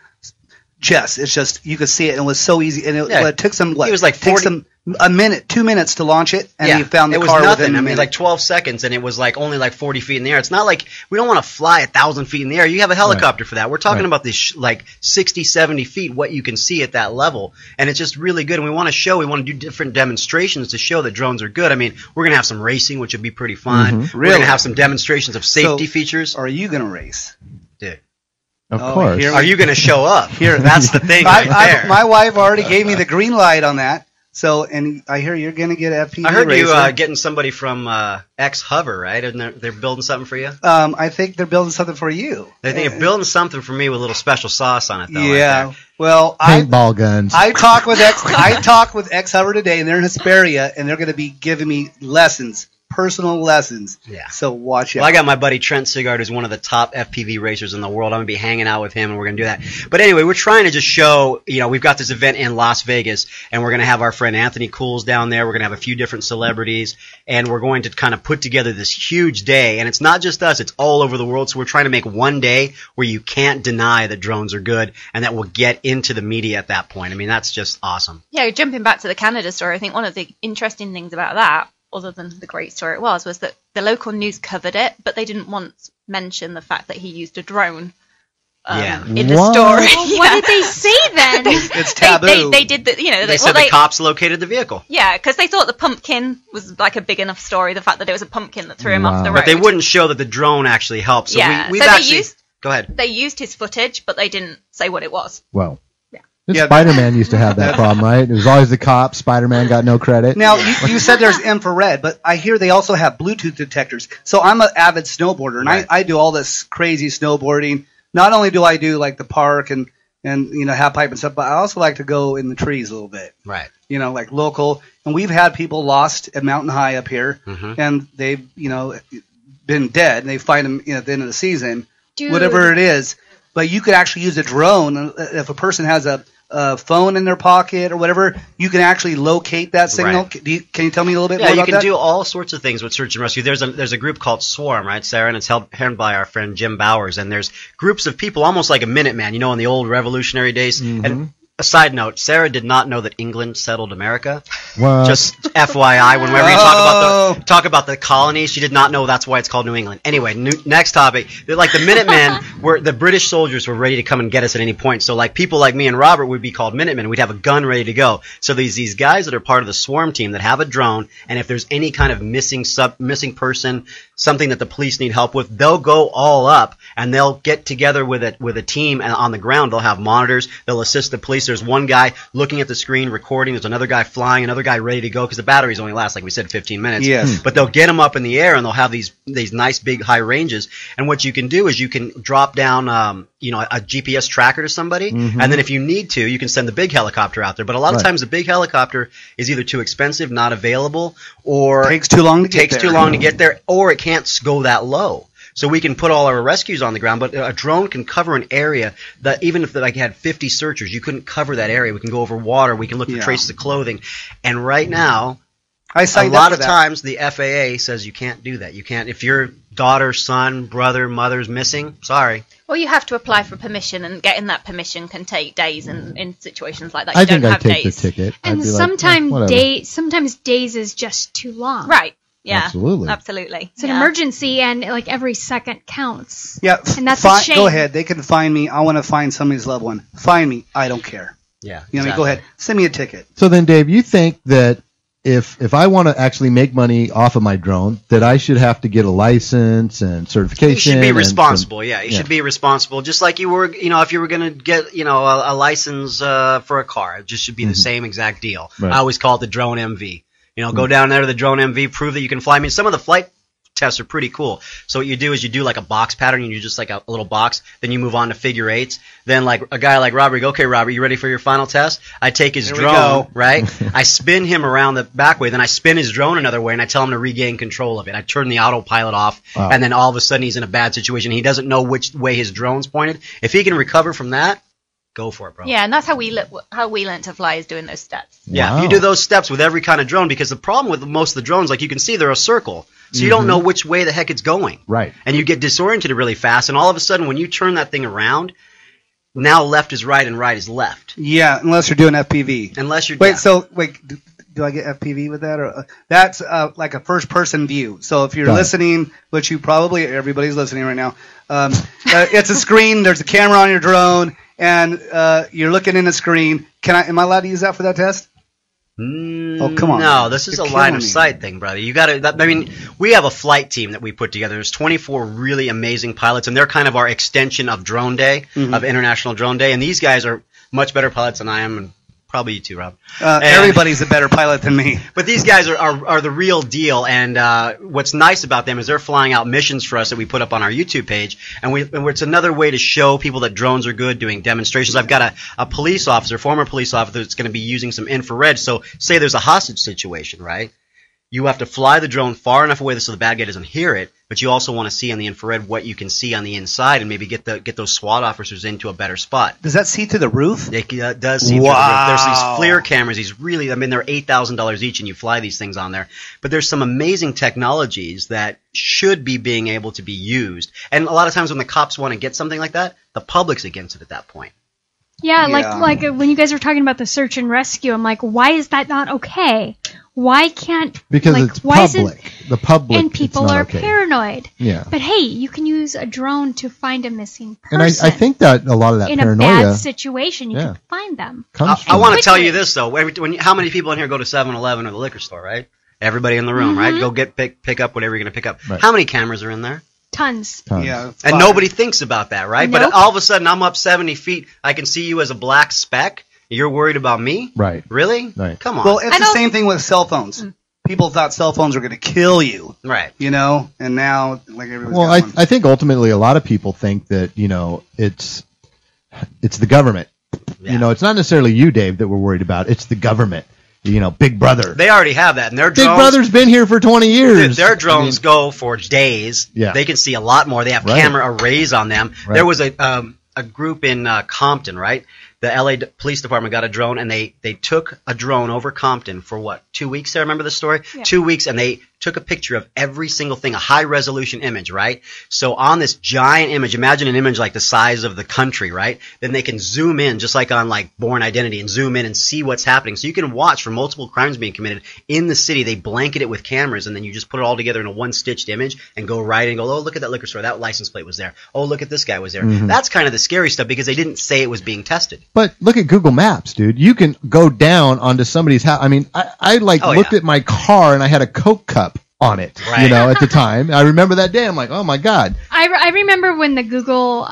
Jess. It's just, you could see it, and it was so easy. And it took some, it was like 2 minutes to launch it, and he found the car. It was nothing. I mean, like 12 seconds, and it was like only like 40 feet in the air. It's not like we don't want to fly 1,000 feet in the air. You have a helicopter for that. We're talking about this like 60, 70 feet, what you can see at that level, and it's just really good. And we want to do different demonstrations to show that drones are good. I mean, we're going to have some racing, which would be pretty fun. We're going to have some demonstrations of safety features. Are you going to race? Dude. Of course. Are you going to show up? That's the thing there. My wife already gave me the green light on that. So, and I hear you're going to get FPV I heard racer. You getting somebody from X-Hover, right? And they're building something for you? I think they're building something for you. They think they're building something for me with a little special sauce on it, though. Yeah. Right, well, paintball guns. I talked with X-Hover today, and they're in Hesperia, and they're going to be giving me lessons. Personal lessons. Yeah. So watch out. Well, I got my buddy Trent Sigard, who's one of the top FPV racers in the world. I'm going to be hanging out with him, and we're going to do that. But anyway, we're trying to just show, we've got this event in Las Vegas, and we're going to have our friend Anthony Cools down there. We're going to have a few different celebrities, and we're going to kind of put together this huge day. And it's not just us. It's all over the world. So we're trying to make one day where you can't deny that drones are good, and that will get into the media at that point. I mean, that's just awesome. Yeah, jumping back to the Canada story, I think one of the interesting things about that, other than the great story it was that the local news covered it, but they didn't once mention the fact that he used a drone in the story. Well, what did they say then? It's taboo. They did the, they said the cops located the vehicle. Yeah, because they thought the pumpkin was like a big enough story, the fact that it was a pumpkin that threw him off the road. But they wouldn't show that the drone actually helped. So go ahead. They used his footage, but they didn't say what it was. Well. Spider-Man used to have that problem, right? It was always the cop. Spider-Man got no credit. Now, you said there's infrared, but I hear they also have Bluetooth detectors. So I'm an avid snowboarder, and I do all this crazy snowboarding. Not only do I do like the park and half pipe and stuff, but I also like to go in the trees a little bit. Right. Like local. And we've had people lost at Mountain High up here, and they've, been dead, and they find them at the end of the season, whatever it is. But you could actually use a drone if a person has a phone in their pocket or whatever. You can actually locate that signal. Right. Can you tell me a little bit more about that? Yeah, you can do all sorts of things with search and rescue. There's a group called Swarm, right, Sarah? And it's held by our friend Jim Bowers. And there's groups of people, almost like a Minuteman, in the old Revolutionary days. And A side note, Sarah did not know that England settled America. What? Just FYI, whenever you talk about the colonies, she did not know that's why it's called New England. Anyway, next topic. Like the Minutemen, the British soldiers were ready to come and get us at any point. So like people like me and Robert would be called Minutemen. We'd have a gun ready to go. So these guys that are part of the swarm team that have a drone, and if there's any kind of missing person, something that the police need help with, they'll go all up and they'll get together with a team, and on the ground they'll have monitors. They'll assist the police. There's one guy looking at the screen recording. There's another guy flying, another guy ready to go because the batteries only last, like we said, 15 minutes. Yes. But they'll get them up in the air and they'll have these nice big high ranges. And what you can do is you can drop down a GPS tracker to somebody, and then if you need to, you can send the big helicopter out there. But a lot of times the big helicopter is either too expensive, not available, or takes too long to get there, or it can't go that low. So we can put all our rescues on the ground, but a drone can cover an area that even if I had 50 searchers, you couldn't cover that area. We can go over water. We can look for traces of clothing. And right now, a lot of times the FAA says you can't do that. You can't. If your daughter, son, brother, mother's missing, sorry. Well, you have to apply for permission, and getting that permission can take days in situations like that. I think I'd take the ticket. And sometimes days is just too long. Right. Yeah, absolutely. It's an emergency, and like every second counts. Yeah, and that's a shame. Go ahead. They can find me. I want to find somebody's loved one. Find me. I don't care. Yeah, exactly. Go ahead. Send me a ticket. So then, Dave, you think that if I want to actually make money off of my drone, that I should have to get a license and certification? You should be responsible. You should be responsible, just like you were. If you were going to get a license for a car, it just should be the same exact deal. Right. I always call it the drone MV. Go down there to the drone MV, prove that you can fly. I mean, some of the flight tests are pretty cool. So what you do is you do like a box pattern. You do just like a little box. Then you move on to figure eights. Then like a guy like Robert, you go, okay, Robert, you ready for your final test? I take his drone, right? I spin him around the back way. Then I spin his drone another way, and I tell him to regain control of it. I turn the autopilot off, and then all of a sudden he's in a bad situation. He doesn't know which way his drone's pointed. If he can recover from that, go for it, bro. Yeah, and that's how we learned to fly, is doing those steps. Yeah, you do those steps with every kind of drone, because the problem with most of the drones, like you can see, they're a circle. So you don't know which way the heck it's going. Right. And you get disoriented really fast, and all of a sudden when you turn that thing around, now left is right and right is left. Yeah, unless you're doing FPV. Wait, do I get FPV with that? Or that's like a first-person view. So if you're listening, which you probably, everybody's listening right now, it's a screen, there's a camera on your drone, and you're looking in the screen. Am I allowed to use that for that test? Oh, come on. No, this is a line of sight thing, brother. You got to. We have a flight team that we put together. There's 24 really amazing pilots, and they're kind of our extension of Drone Day, of International Drone Day. And these guys are much better pilots than I am, and probably you too, Rob. Everybody's a better pilot than me. But these guys are the real deal, and what's nice about them is they're flying out missions for us that we put up on our YouTube page, and it's another way to show people that drones are good, doing demonstrations. I've got a police officer, former police officer, that's going to be using some infrared. So say there's a hostage situation, right? You have to fly the drone far enough away so the bad guy doesn't hear it, but you also want to see on the infrared what you can see on the inside, and maybe get those SWAT officers into a better spot. Does that see through the roof? It does see through the roof. There's these FLIR cameras. They're $8,000 each, and you fly these things on there. But there's some amazing technologies that should be being able to be used. And a lot of times when the cops want to get something like that, the public's against it at that point. Yeah, like when you guys were talking about the search and rescue, I'm like, why is that not okay? Why can't... Because it's public. The public, and people are okay. paranoid. Yeah. But hey, you can use a drone to find a missing person. And I think that a lot of that paranoia... In a bad situation, you can find them. I want to tell you this, though. How many people in here go to 7-Eleven or the liquor store, right? Everybody in the room, right? Go pick up whatever you're going to pick up. Right. How many cameras are in there? Tons. Yeah. And nobody thinks about that, right? Nope. But all of a sudden, I'm up 70 feet. I can see you as a black speck. You're worried about me? Right. Really? Right. Come on. Well, it's the same thing with cell phones. People thought cell phones were going to kill you. Right. And now, like, everyone's got one. I think ultimately a lot of people think that, it's the government. Yeah. It's not necessarily you, Dave, that we're worried about. It's the government. Big Brother. They already have that. And their drones, Big Brother's been here for 20 years. Dude, their drones go for days. Yeah. They can see a lot more. They have camera arrays on them. Right. There was a group in Compton, right? The LA Police Department got a drone, and they took a drone over Compton for 2 weeks? I remember the story? Yeah. 2 weeks, and they took a picture of every single thing, a high-resolution image, right? So on this giant image, imagine an image like the size of the country, right? Then they can zoom in, just like on like Bourne Identity, and zoom in and see what's happening. So you can watch for multiple crimes being committed in the city. They blanket it with cameras, and then you just put it all together in a one-stitched image and go right and go, oh, look at that liquor store. That license plate was there. Oh, look at this guy was there. Mm-hmm. That's kind of the scary stuff because they didn't say it was being tested. But look at Google Maps, dude. You can go down onto somebody's house. I mean, I looked at my car and I had a Coke cup on it, right. You know, at the time. I remember that day. I'm like, oh my God. I remember when the Google,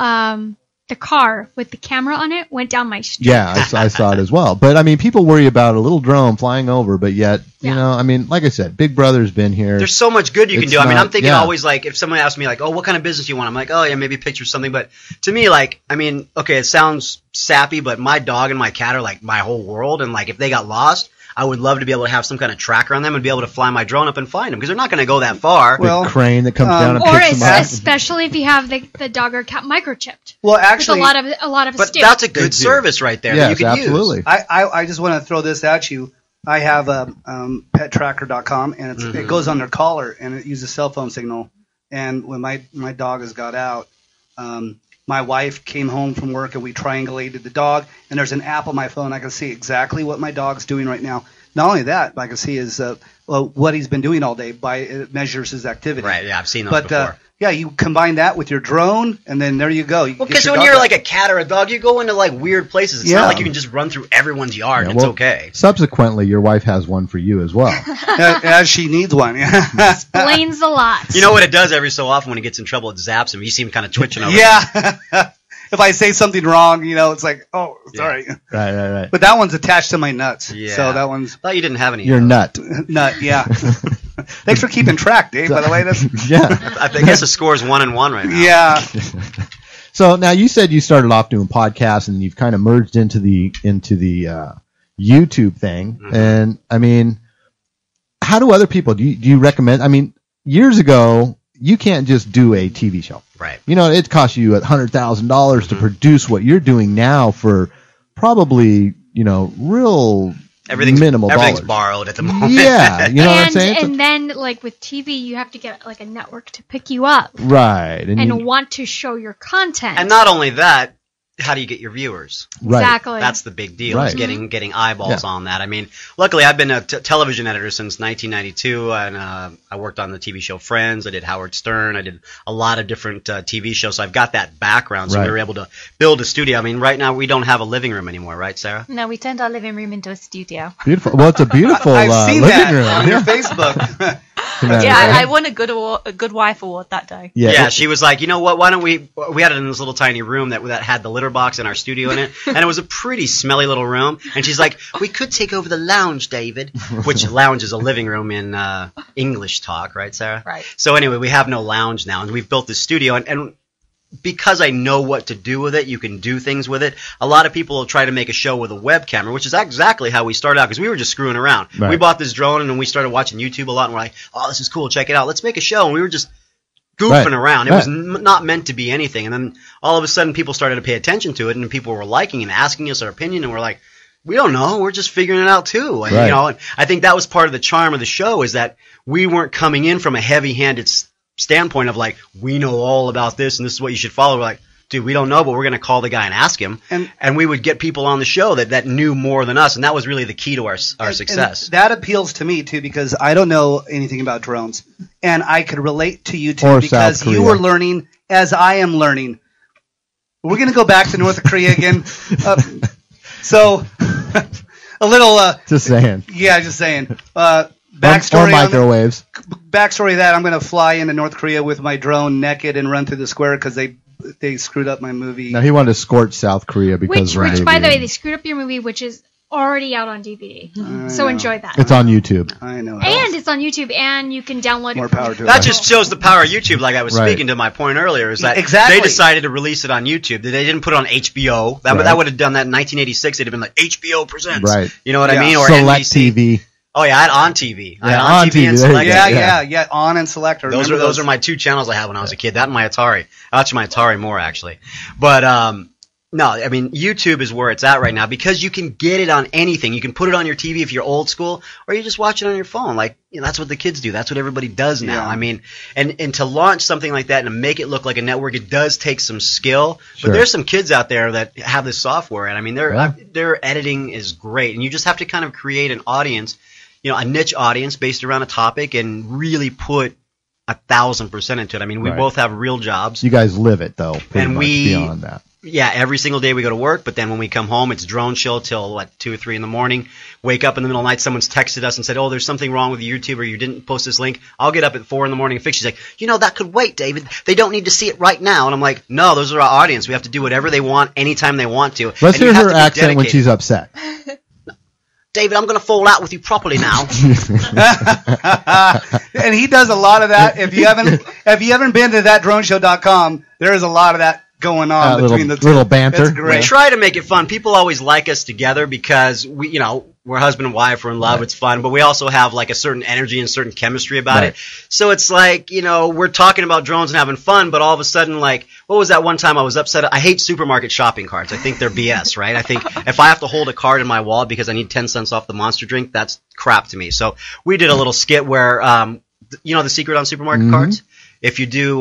the car with the camera on it went down my street. Yeah, I saw it as well. But I mean, people worry about a little drone flying over, but yet, you know, I mean, like I said, Big Brother's been here. There's so much good you can do. I mean, I'm thinking always like, if someone asks me like, oh, what kind of business do you want? I'm like, oh yeah, maybe picture something. But to me, like, I mean, okay, it sounds sappy, but my dog and my cat are like my whole world. And like, if they got lost, I would love to be able to have some kind of tracker on them and be able to fly my drone up and find them because they're not going to go that far. Well, the crane that comes down and picks them up. Especially if you have the dog or cat microchipped. Well, actually, with a lot of but that's a good service right there that you can absolutely. use. I just want to throw this at you. I have pettracker.com, and it goes on their collar, and it uses cell phone signal. And when my dog has got out, my wife came home from work, and we triangulated the dog, and there's an app on my phone. I can see exactly what my dog's doing right now. Not only that, but I can see what he's been doing all day. It measures his activity. Right, yeah, I've seen those before. Yeah, you combine that with your drone, and then there you go. Well, because when you're like a cat or a dog, you go into like weird places. It's not like you can just run through everyone's yard and it's okay. Subsequently, your wife has one for you as well. As she needs one. Explains a lot. You know what it does every so often when he gets in trouble? It zaps him. You see him kind of twitching over. Yeah. If I say something wrong, you know, it's like, oh, sorry. Right. But that one's attached to my nuts. Yeah. So that one's. I thought you didn't have any. Your nut. Nut, yeah. Thanks for keeping track, Dave, by the way. I guess the score is 1-1 right now. Yeah. So now you said you started off doing podcasts and you've kind of merged into the YouTube thing. Mm-hmm. And I mean, how do other people, do you recommend, I mean, years ago, you can't just do a TV show. Right. You know, it costs you $100,000 to produce what you're doing now for probably, you know, real minimal everything's dollars. Borrowed at the moment. Yeah, you know what I'm saying? And then, like with TV, you have to get like a network to pick you up. Right. And want to show your content. And not only that, how do you get your viewers? Right. Exactly. That's the big deal, is getting eyeballs on that. I mean, luckily I've been a television editor since 1992, and I worked on the TV show Friends. I did Howard Stern. I did a lot of different TV shows, so I've got that background, so we were able to build a studio. I mean, right now we don't have a living room anymore, right, Sarah? No, we turned our living room into a studio. Beautiful. Well, it's a beautiful I've seen living that room. on your Facebook. I won a good wife award that day. Yeah, she was like, you know what? Why don't we had it in this little tiny room that had the litter box and our studio in it, and it was a pretty smelly little room. And she's like, we could take over the lounge, David, which lounge is a living room in English talk, right, Sarah? Right. So anyway, we have no lounge now, and we've built this studio, and because I know what to do with it, you can do things with it. A lot of people will try to make a show with a web camera, which is exactly how we started out, because we were just screwing around. Right. We bought this drone, and then we started watching YouTube a lot, and we're like, oh, this is cool, check it out. Let's make a show. And we were just goofing around. It was not meant to be anything. And then all of a sudden, people started to pay attention to it, and people were liking and asking us our opinion, and we're like, we don't know. We're just figuring it out, too. And, you know, and I think that was part of the charm of the show, is that we weren't coming in from a heavy-handed standpoint of like, we know all about this and this is what you should follow. We're like, dude, we don't know, but we're going to call the guy and ask him. And we would get people on the show that knew more than us, and that was really the key to our success. And that appeals to me, too, because I don't know anything about drones. And I could relate to you, too, because you were learning as I am learning. We're going to go back to North Korea again. So, a little... just saying. Yeah, just saying. Backstory or microwaves. Backstory of that, I'm going to fly into North Korea with my drone naked and run through the square because they screwed up my movie. No, he wanted to scorch South Korea because which by the way, they screwed up your movie, which is already out on DVD. So enjoy that. It's on YouTube. I know. And it's on YouTube, and you can download More it. Power to that just shows the power of YouTube. Like I was speaking to my point earlier, is that they decided to release it on YouTube. They didn't put it on HBO. That would have done that in 1986. It'd have been like HBO presents. Right. You know what I mean? Or Select NBC. TV. Oh yeah, I had On TV. Yeah, On TV. And Select. Yeah, On and Select. Those are my two channels I had when I was a kid. That and my Atari. I watched my Atari more actually. But No, I mean, YouTube is where it's at right now because you can get it on anything. You can put it on your TV if you're old school, or you just watch it on your phone. Like, that's what the kids do. That's what everybody does now. Yeah. I mean, and to launch something like that and to make it look like a network, it does take some skill. Sure. But there's some kids out there that have this software, and I mean, their editing is great. And you just have to kind of create an audience, a niche audience based around a topic and really put 1,000% into it. I mean, we both have real jobs. You guys live it, though, and much beyond that. Yeah, every single day we go to work, but then when we come home, it's drone show till 2 or 3 in the morning. Wake up in the middle of the night, someone's texted us and said, "Oh, there's something wrong with YouTube, or you didn't post this link." I'll get up at 4 in the morning and fix it. She's like, "That could wait, David. They don't need to see it right now." And I'm like, "No, those are our audience. We have to do whatever they want anytime they want to." Let's hear her accent when she's upset. David, I'm going to fall out with you properly now. And he does a lot of that. If you haven't been to thatdroneshow.com, there is a lot of that going on between the two. Little banter. We try to make it fun. People always like us together because we're husband and wife, we're in love, it's fun, but we also have like a certain energy and certain chemistry about it. So it's like, we're talking about drones and having fun, but all of a sudden, like, what was that one time I was upset? I hate supermarket shopping carts. I think they're BS, right? I think if I have to hold a card in my wallet because I need 10 cents off the Monster drink, that's crap to me. So we did a little skit where, the secret on supermarket cards? If you do,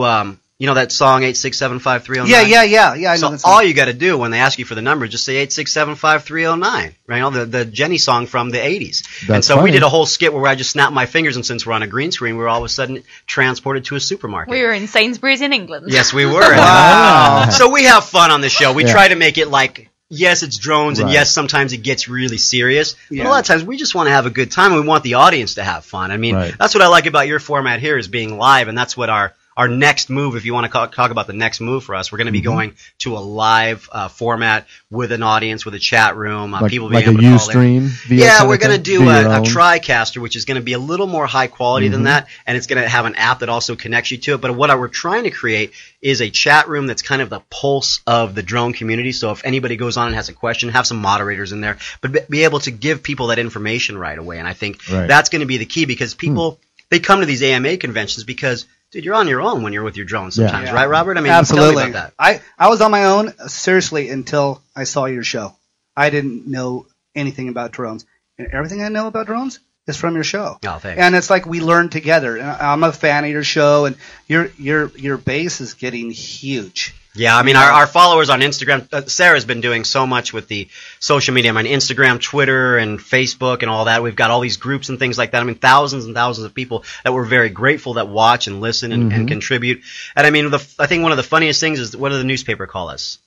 that song 8675309. Yeah. I know so all you got to do when they ask you for the number, just say 8675309. Right? The Jenny song from the 80s. And so we did a whole skit where I just snapped my fingers, and since we're on a green screen, we were all of a sudden transported to a supermarket. We were in Sainsbury's in England. Yes, we were. Wow. So we have fun on the show. We try to make it like, yes, it's drones, and yes, sometimes it gets really serious. Yeah. But a lot of times we just want to have a good time, and we want the audience to have fun. I mean, that's what I like about your format here is being live, and that's what our next move, if you want to talk about the next move for us, we're going to be going to a live format with an audience, with a chat room, people being able to call Ustream. Yeah, we're going to do a TriCaster, which is going to be a little more high quality than that, and it's going to have an app that also connects you to it. But what we're trying to create is a chat room that's kind of the pulse of the drone community. So if anybody goes on and has a question, have some moderators in there, but be able to give people that information right away. And I think that's going to be the key because people, they come to these AMA conventions because, dude, you're on your own when you're with your drone sometimes, right, Robert? I mean, absolutely. Tell me about that. I was on my own, seriously, until I saw your show. I didn't know anything about drones. And everything I know about drones is from your show. Oh, thanks. And it's like we learn together. And I'm a fan of your show, and your base is getting huge. Yeah, I mean, our followers on Instagram, Sarah's been doing so much with the social media. I mean, Instagram, Twitter, and Facebook and all that. We've got all these groups and things like that. I mean, thousands and thousands of people that we're very grateful that watch and listen and contribute. And I mean, I think one of the funniest things is, what do the newspaper call us?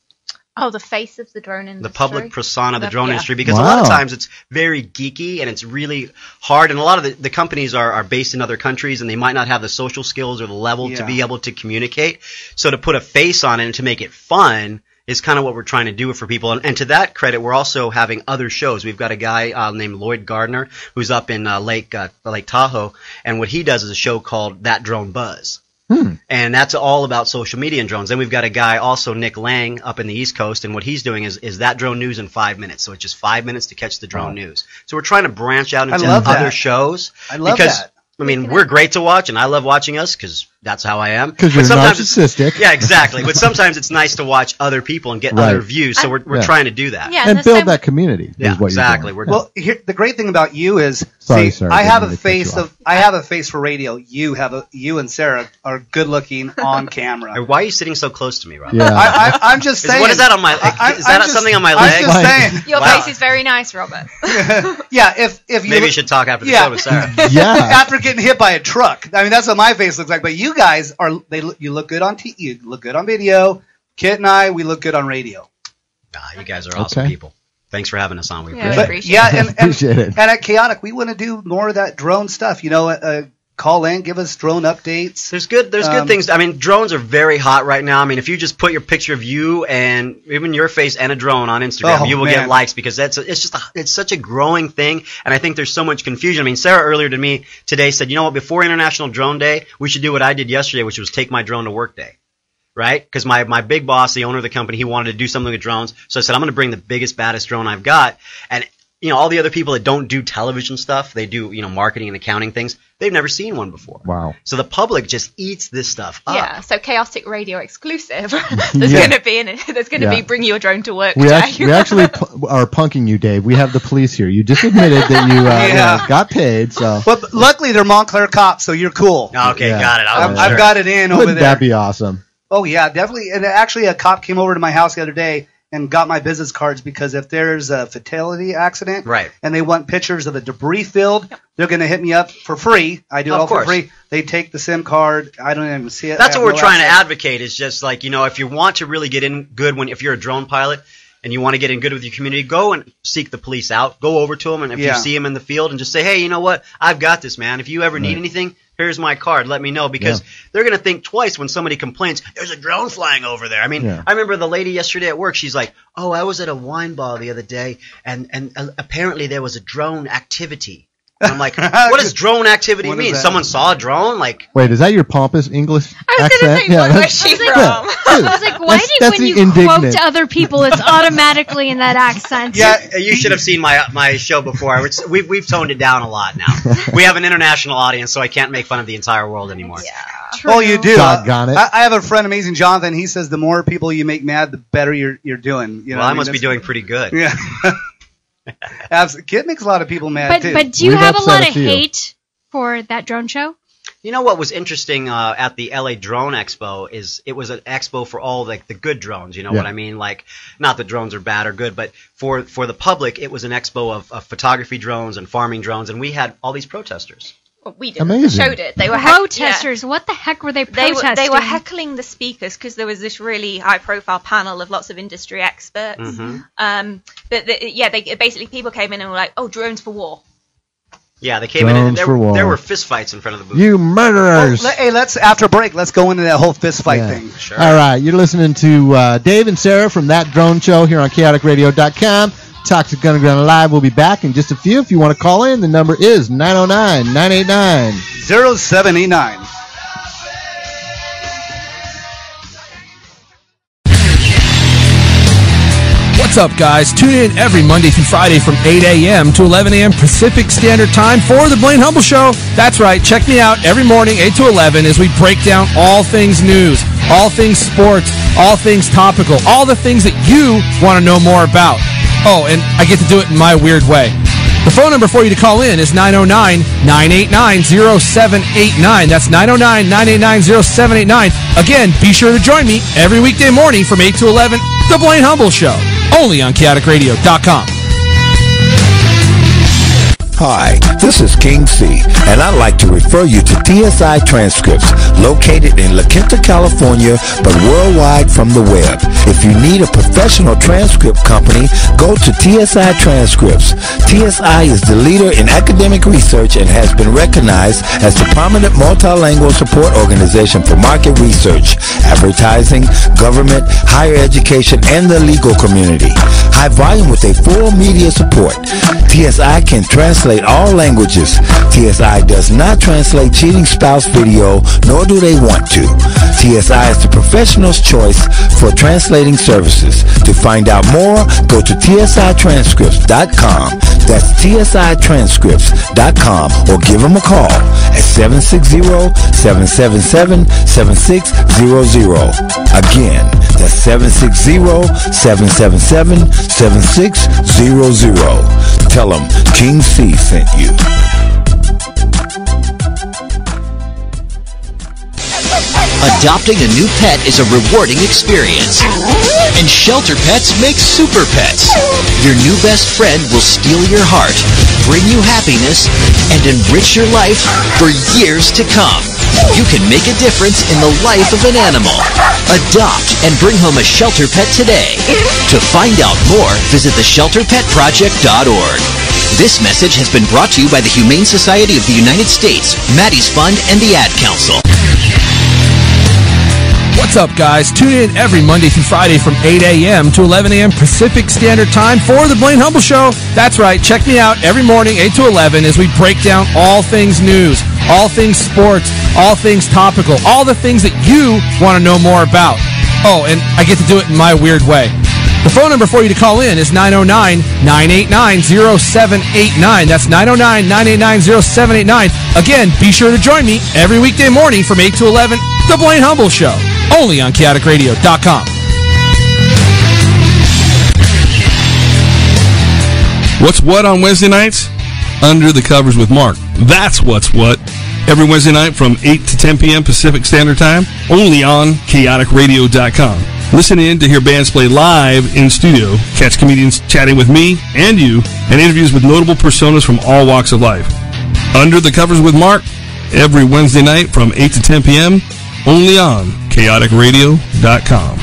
Oh, the face of the drone industry. The public persona of the drone industry. Because a lot of times it's very geeky and it's really hard. And a lot of the companies are based in other countries and they might not have the social skills or the level to be able to communicate. So to put a face on it and to make it fun is kind of what we're trying to do for people. And to that credit, we're also having other shows. We've got a guy named Lloyd Gardner who's up in Lake Tahoe. And what he does is a show called That Drone Buzz. And that's all about social media and drones. Then we've got a guy, also Nick Lang, up in the East Coast, and what he's doing is that drone news in 5 minutes. So it's just 5 minutes to catch the drone news. So we're trying to branch out into other shows. I love that. I mean, we're great to watch, and I love watching us because that's how I am. Because you're narcissistic. Yeah, exactly. But sometimes it's nice to watch other people and get other views. So we're trying to do that. Yeah, and build that community. Yeah, is what exactly. You're doing. Well, the great thing about you is, I have a face for radio. You and Sarah are good looking on camera. Why are you sitting so close to me, Rob? Yeah. I'm just saying. What is that on my? Is that something on my leg? I'm just saying. Your face is very nice, Robert. Yeah, if maybe you should talk after the show with Sarah. Yeah. After getting hit by a truck. I mean, that's what my face looks like. But you guys you look good on you look good on video. Kit and I, we look good on radio. You guys are awesome people. Thanks for having us on. We appreciate it. Appreciate it. And at Chaotic, we want to do more of that drone stuff. Call in, give us drone updates. There's good things. I mean, drones are very hot right now. I mean, if you just put your picture of you and even your face and a drone on Instagram, you will get likes because it's such a growing thing. And I think there's so much confusion. I mean, Sarah earlier to me today said, you know what, before International Drone Day, we should do what I did yesterday, which was take my drone to work day. Right? Because my big boss, the owner of the company, he wanted to do something with drones. So I said, I'm going to bring the biggest, baddest drone I've got. And all the other people that don't do television stuff, they do, marketing and accounting things, they've never seen one before. Wow. So the public just eats this stuff up. Yeah, so Chaotic Radio exclusive. There's going to be bring your drone to work we today. We actually are punking you, Dave. We have the police here. You just admitted that you got paid. So, but luckily they're Montclair cops, so you're cool. Okay, got it. I've got it in over there. Wouldn't that be awesome? Oh yeah, definitely. And actually, a cop came over to my house the other day and got my business cards because if there's a fatality accident, right, and they want pictures of the debris field, they're going to hit me up for free. I do it all for free. They take the SIM card. I don't even see it. That's what we're trying to advocate. Is just like if you want to really get in good if you're a drone pilot and you want to get in good with your community, go and seek the police out. Go over to them, and if you see them in the field, and just say, hey, you know what? I've got this, man. If you ever need anything, here's my card. Let me know, because they're going to think twice when somebody complains, there's a drone flying over there. I mean, I remember the lady yesterday at work. She's like, oh, I was at a wine bar the other day, and apparently there was a drone activity. And I'm like, what does drone activity mean? Someone saw a drone? Wait, is that your pompous English accent? I was going to say, where's she from? I was like, why when you quote to other people, it's automatically in that accent? Yeah, you should have seen my show before. We've toned it down a lot now. We have an international audience, so I can't make fun of the entire world anymore. Yeah. True. Oh, you do. Doggone it. I have a friend, Amazing Jonathan. He says the more people you make mad, the better you're doing. Well, I must be doing pretty good. Yeah. Kid makes a lot of people mad too. But do you have a lot of hate for that drone show? You know what was interesting at the LA Drone Expo is it was an expo for all the good drones. You know what I mean? Not that drones are bad or good, but for the public, it was an expo of photography drones and farming drones, and we had all these protesters. Well, we did. Amazing. Showed it. They were protesters. What the heck were they protesting? They were heckling the speakers because there was this really high-profile panel of lots of industry experts. Mm-hmm. They basically people came in and were like, "Oh, drones for war." Yeah, they came in and there were fist fights in front of the booth. You murderers! Hey, after break, let's go into that whole fist fight thing. Sure. All right, you're listening to Dave and Sarah from That Drone Show here on chaoticradio.com. Toxic Underground Live will be back in just a few. If you want to call in, the number is 909-989-0789. What's up, guys? Tune in every Monday through Friday from 8 a.m. to 11 a.m. Pacific Standard Time for The Blaine Humble Show. That's right. Check me out every morning, 8 to 11, as we break down all things news, all things sports, all things topical, all the things that you want to know more about. Oh, and I get to do it in my weird way. The phone number for you to call in is 909-989-0789. That's 909-989-0789. Again, be sure to join me every weekday morning from 8 to 11, The Blaine Humble Show, only on chaoticradio.com. Hi, this is King C, and I'd like to refer you to TSI Transcripts, located in La Quinta, California, but worldwide from the web. If you need a professional transcript company, go to TSI Transcripts. TSI is the leader in academic research and has been recognized as the prominent multilingual support organization for market research, advertising, government, higher education, and the legal community. High volume with a full media support. TSI can translate all languages. TSI does not translate cheating spouse video, nor do they want to. TSI is the professional's choice for translating services. To find out more, go to TSITranscripts.com. That's TSITranscripts.com, or give them a call at 760-777-7600. Again, that's 760-777-7600. Tell them King C sent you. Adopting a new pet is a rewarding experience. And Shelter Pets makes super pets. Your new best friend will steal your heart, bring you happiness, and enrich your life for years to come. You can make a difference in the life of an animal. Adopt and bring home a shelter pet today. To find out more, visit theshelterpetproject.org. This message has been brought to you by the Humane Society of the United States, Maddie's Fund, and the Ad Council. What's up, guys? Tune in every Monday through Friday from 8 a.m. to 11 a.m. Pacific Standard Time for The Blaine Humble Show. That's right. Check me out every morning, 8 to 11, as we break down all things news, all things sports, all things topical, all the things that you want to know more about. Oh, and I get to do it in my weird way. The phone number for you to call in is 909-989-0789. That's 909-989-0789. Again, be sure to join me every weekday morning from 8 to 11, The Blaine Humble Show, only on chaoticradio.com. What's what on Wednesday nights? Under the Covers with Mark. That's what's what. Every Wednesday night from 8 to 10 p.m. Pacific Standard Time, only on chaoticradio.com. Listen in to hear bands play live in studio, catch comedians chatting with me and you, and interviews with notable personas from all walks of life. Under the Covers with Mark, every Wednesday night from 8 to 10 p.m., only on chaoticradio.com.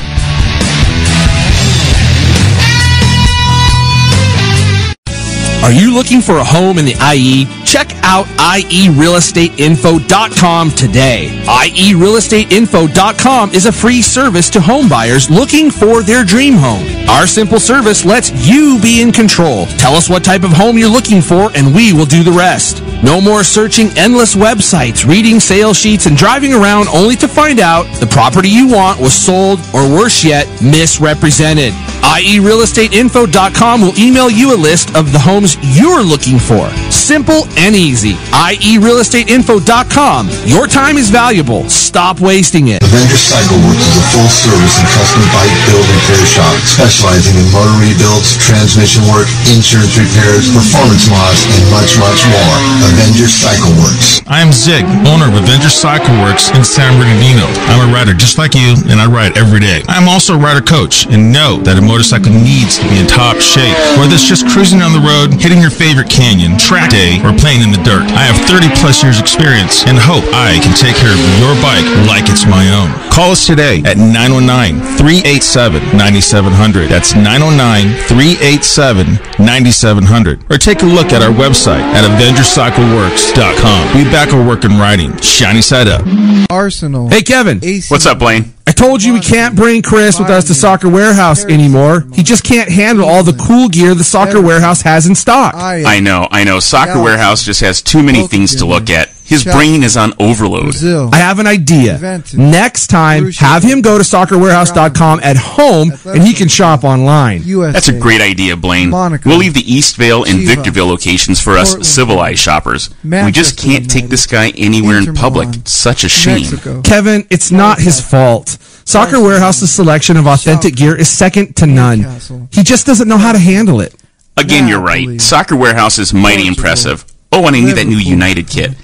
Are you looking for a home in the IE? Check out IERealEstateInfo.com today. IERealEstateInfo.com is a free service to home buyers looking for their dream home. Our simple service lets you be in control. Tell us what type of home you're looking for, and we will do the rest. No more searching endless websites, reading sales sheets, and driving around only to find out the property you want was sold, or worse yet, misrepresented. IERealEstateInfo.com will email you a list of the homes you're looking for. Simple and easy. IERealEstateInfo.com. Your time is valuable. Stop wasting it. Avenger Cycle Works is a full-service and custom bike build repair shop specializing in motor rebuilds, transmission work, insurance repairs, performance mods, and much, much more. Avenger Cycle Works. I am Zig, owner of Avenger Cycle Works in San Bernardino. I'm a rider just like you, and I ride every day. I'm also a rider coach, and know that a motorcycle needs to be in top shape. Whether it's just cruising on the road, hitting your favorite canyon, track day, or playing in the dirt. I have 30-plus years experience and hope I can take care of your bike like it's my own. Call us today at 909-387-9700. That's 909-387-9700. Or take a look at our website at AvengerCycleWorks.com. We back our work and riding. Shiny side up. Arsenal. Hey, Kevin. What's up, Blaine? I told you we can't bring Chris with us to Soccer Warehouse anymore. He just can't handle all the cool gear the Soccer Warehouse has in stock. I know. Soccer Warehouse just has too many things to look at. His brain is on overload. I have an idea. Next time, have him go to soccerwarehouse.com at home, and he can shop online. That's a great idea, Blaine. We'll leave the Eastvale and Victorville locations for us civilized shoppers. We just can't take this guy anywhere in public. It's such a shame. Kevin, it's not his fault. Soccer Warehouse's selection of authentic gear is second to none. He just doesn't know how to handle it. Again, you're right. Soccer Warehouse is mighty impressive. Oh, and I need that new United kit.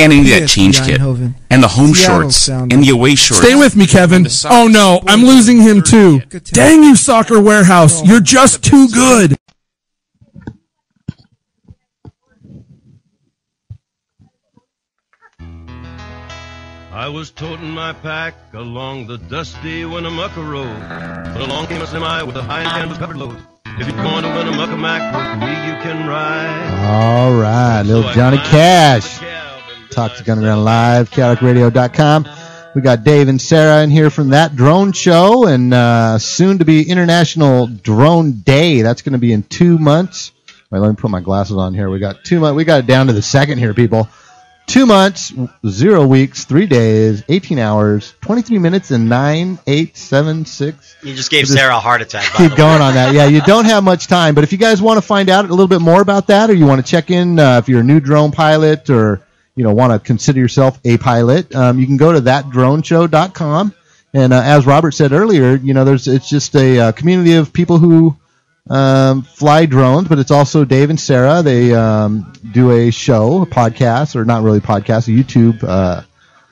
And I need that change kit. And the home shorts. And the away shorts. Stay with me, Kevin. Oh no, I'm losing him too. Dang you, Soccer Warehouse. You're just too good. I was toting my pack along the dusty Winnemucca road, but along came a semi with a high canvas covered load. If you're going to Winnemucca with me, you can ride. All right, little Johnny Cash. Talk to Gun Around Live, chaoticradio.com. We got Dave and Sarah in here from That Drone Show, and soon to be International Drone Day. That's going to be in 2 months. Wait, let me put my glasses on here. We got 2 months. We got it down to the second here, people. 2 months, 0 weeks, 3 days, 18 hours, 23 minutes, and 9, 8, 7, 6. You just gave Sarah a heart attack. Keep going on that. Yeah, you don't have much time. But if you guys want to find out a little bit more about that, or you want to check in if you're a new drone pilot, or want to consider yourself a pilot, you can go to thatdroneshow.com. And as Robert said earlier, it's just a community of people who fly drones, but it's also Dave and Sarah. They do a show, a podcast, or not really podcast, a YouTube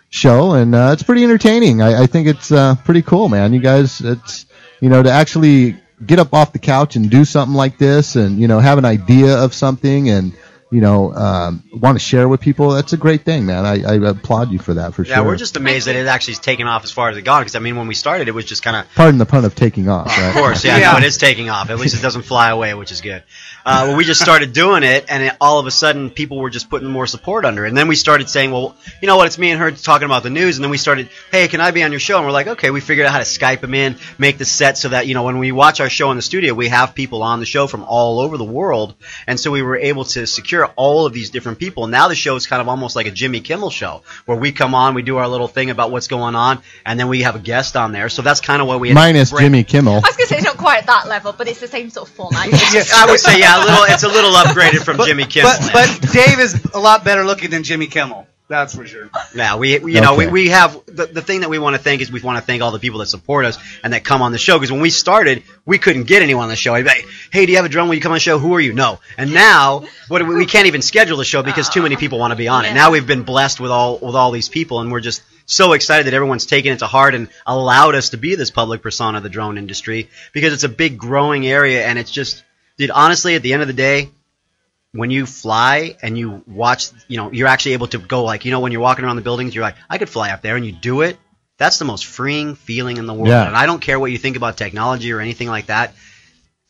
show, and it's pretty entertaining. I think it's pretty cool, man. You guys, it's to actually get up off the couch and do something like this, and have an idea of something, and want to share with people. That's a great thing, man. I applaud you for that, for sure. Yeah, we're just amazed that it actually has taken off as far as it gone, because, when we started, it was just kind of... Pardon the pun of taking off, right? Of course, yeah. No, it is taking off. At least it doesn't fly away, which is good. We just started doing it, and all of a sudden, people were just putting more support under it. And then we started saying, well, you know what, it's me and her talking about the news, and then we started, hey, can I be on your show? And we're like, okay, we figured out how to Skype them in, make the set so that, when we watch our show in the studio, we have people on the show from all over the world, and so we were able to secure hear all of these different people. Now the show is kind of almost like a Jimmy Kimmel show, where we come on, we do our little thing about what's going on, and then we have a guest on there. So that's kind of what we minus Jimmy Kimmel. I was going to say it's not quite at that level, but it's the same sort of format. I would say, it's a little upgraded from Jimmy Kimmel. But Dave is a lot better looking than Jimmy Kimmel. That's for sure. Yeah, we have the thing that we want to thank is we want to thank all the people that support us and that come on the show, because when we started, we couldn't get anyone on the show. I'd be like, hey, do you have a drum? Will you come on the show? Who are you? No. And now we can't even schedule the show because too many people want to be on it. Now we've been blessed with all these people, and we're just so excited that everyone's taken it to heart and allowed us to be this public persona of the drone industry, because it's a big growing area, and it's just, dude, honestly, at the end of the day, when you fly and you watch, you're actually able to go when you're walking around the buildings, you're like, I could fly up there, and you do it. That's the most freeing feeling in the world. Yeah. And I don't care what you think about technology or anything like that.